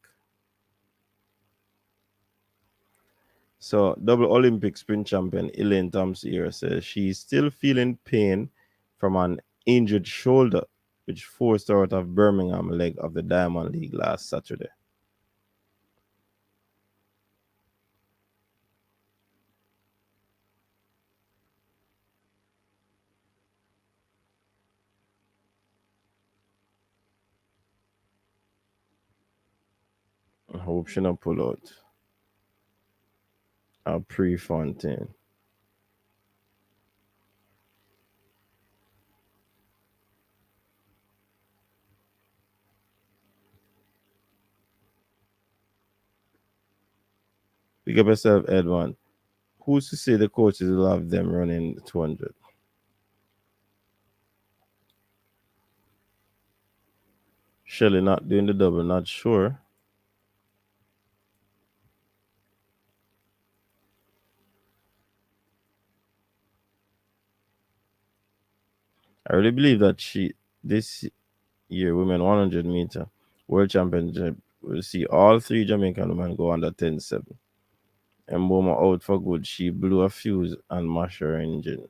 So, double Olympic sprint champion Elaine Thompson here says she's still feeling pain from an injured shoulder, which forced her out of Birmingham leg of the Diamond League last Saturday. I hope she not pull out a pre-Fontaine. Pick up yourself, Edwin. Who's to say the coaches will have them running 200? Shelley not doing the double, not sure. I really believe that this year, women 100 meter world championship, will see all three Jamaican women go under 10-7. Mboma out for good. She blew a fuse and mashed her engine.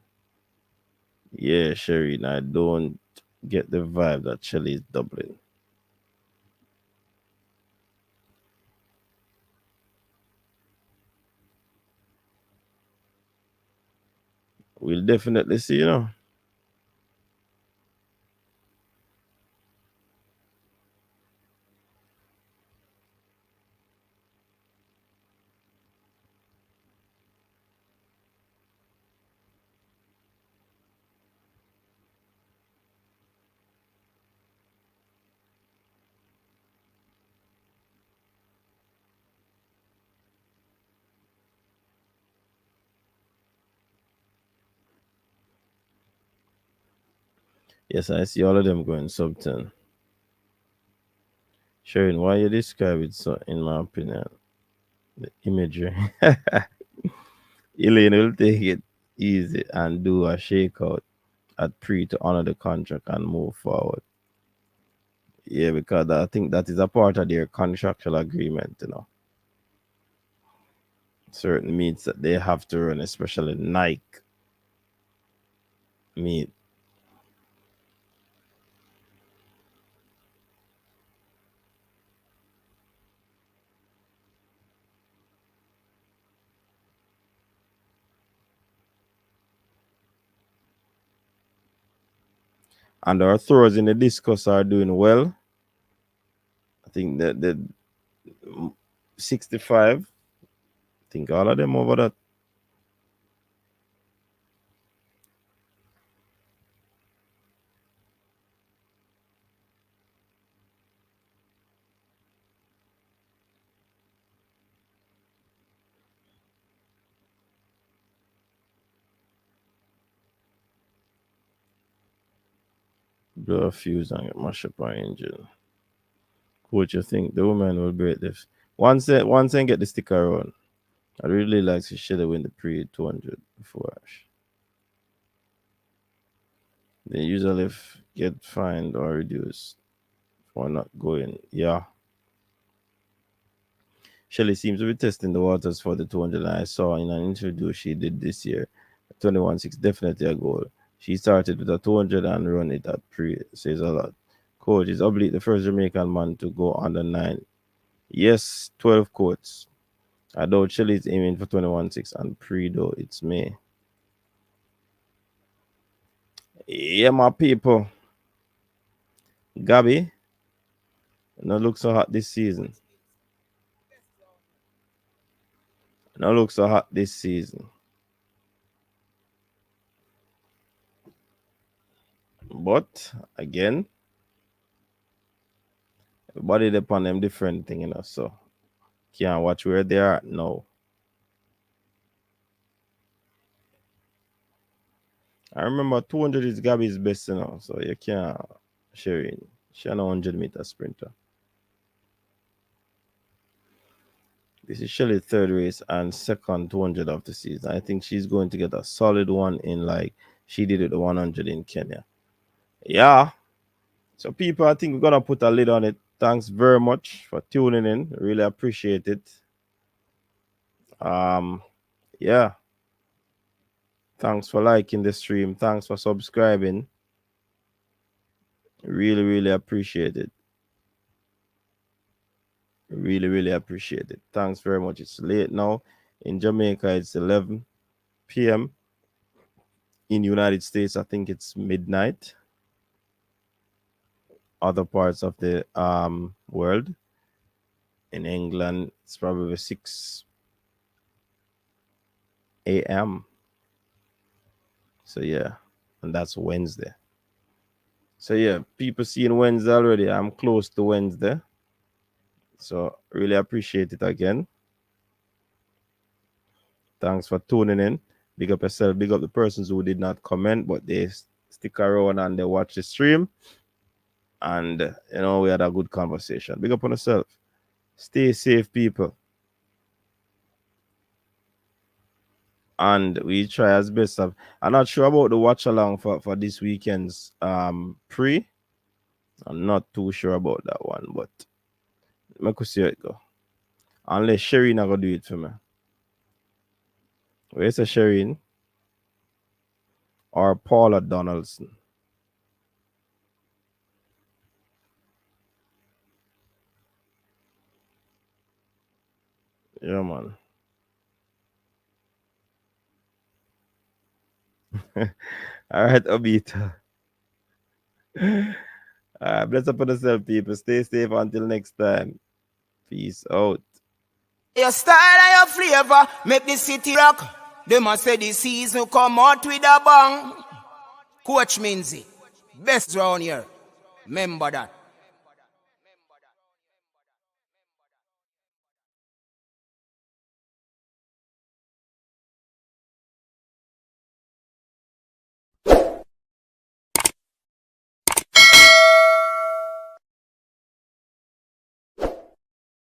Yeah, Shereen, I don't get the vibe that Shelley is doubling. We'll definitely see, you know. Yes, I see all of them going sub 10. Sharon, why you describe it so, in my opinion, the imagery. Elaine will take it easy and do a shakeout at pre to honor the contract and move forward. Yeah, because I think that is a part of their contractual agreement, you know. Certain meets that they have to run, especially Nike meet. And our throwers in the discus are doing well. I think that the 65, I think all of them over that. Blow a fuse and mash up our engine. Coach, you think the woman will break this? Once they get the sticker on, I really like to should have win the pre 200 before Ash. They usually get fined or reduced for not going. Yeah. Shelly seems to be testing the waters for the 200. I saw in an interview she did this year. 21.6, definitely a goal. She started with a 200 and run it at pre. Says a lot. Coach is Oblique, the first Jamaican man to go under 9. Yes, 12 quotes. I doubt Shelly is aiming for 21.6 and pre though it's May. Yeah, my people. Gabby, not look so hot this season. Not look so hot this season. But again, everybody depend on them different thing, you know. So Can't watch where they are. No. I remember 200 is Gabby's best, you know, so you can't share it. She's a 100-meter sprinter. This is Shelly's third race and second 200 of the season. I think she's going to get a solid one in like she did with the 100 in Kenya. Yeah. So people, I think we're going to put a lid on it. Thanks very much for tuning in. Really appreciate it. Yeah. Thanks for liking the stream. Thanks for subscribing. Really, really appreciate it. Really, really appreciate it. Thanks very much. It's late now. In Jamaica, it's 11 p.m. In the United States, I think it's midnight. Other parts of the world. In England, it's probably 6 a.m. So, yeah. And that's Wednesday. So, yeah, people seeing Wednesday already. I'm close to Wednesday. So, really appreciate it again. Thanks for tuning in. Big up yourself. Big up the persons who did not comment, but they stick around and they watch the stream. And, you know, we had a good conversation. Big up on yourself. Stay safe, people. And we try as best. I'm not sure about the watch along for this weekend's pre. I'm not too sure about that one, but I could see how it go. Unless Shireen not gonna do it for me. Where's the Shireen? Or Paula Donaldson? Yeah, man. All right, Obita. Bless up on yourself, people. Stay safe until next time. Peace out. Your style and your flavor make the city rock. They must say the season come out with a bang. Coach Minzy, best round here. Remember that.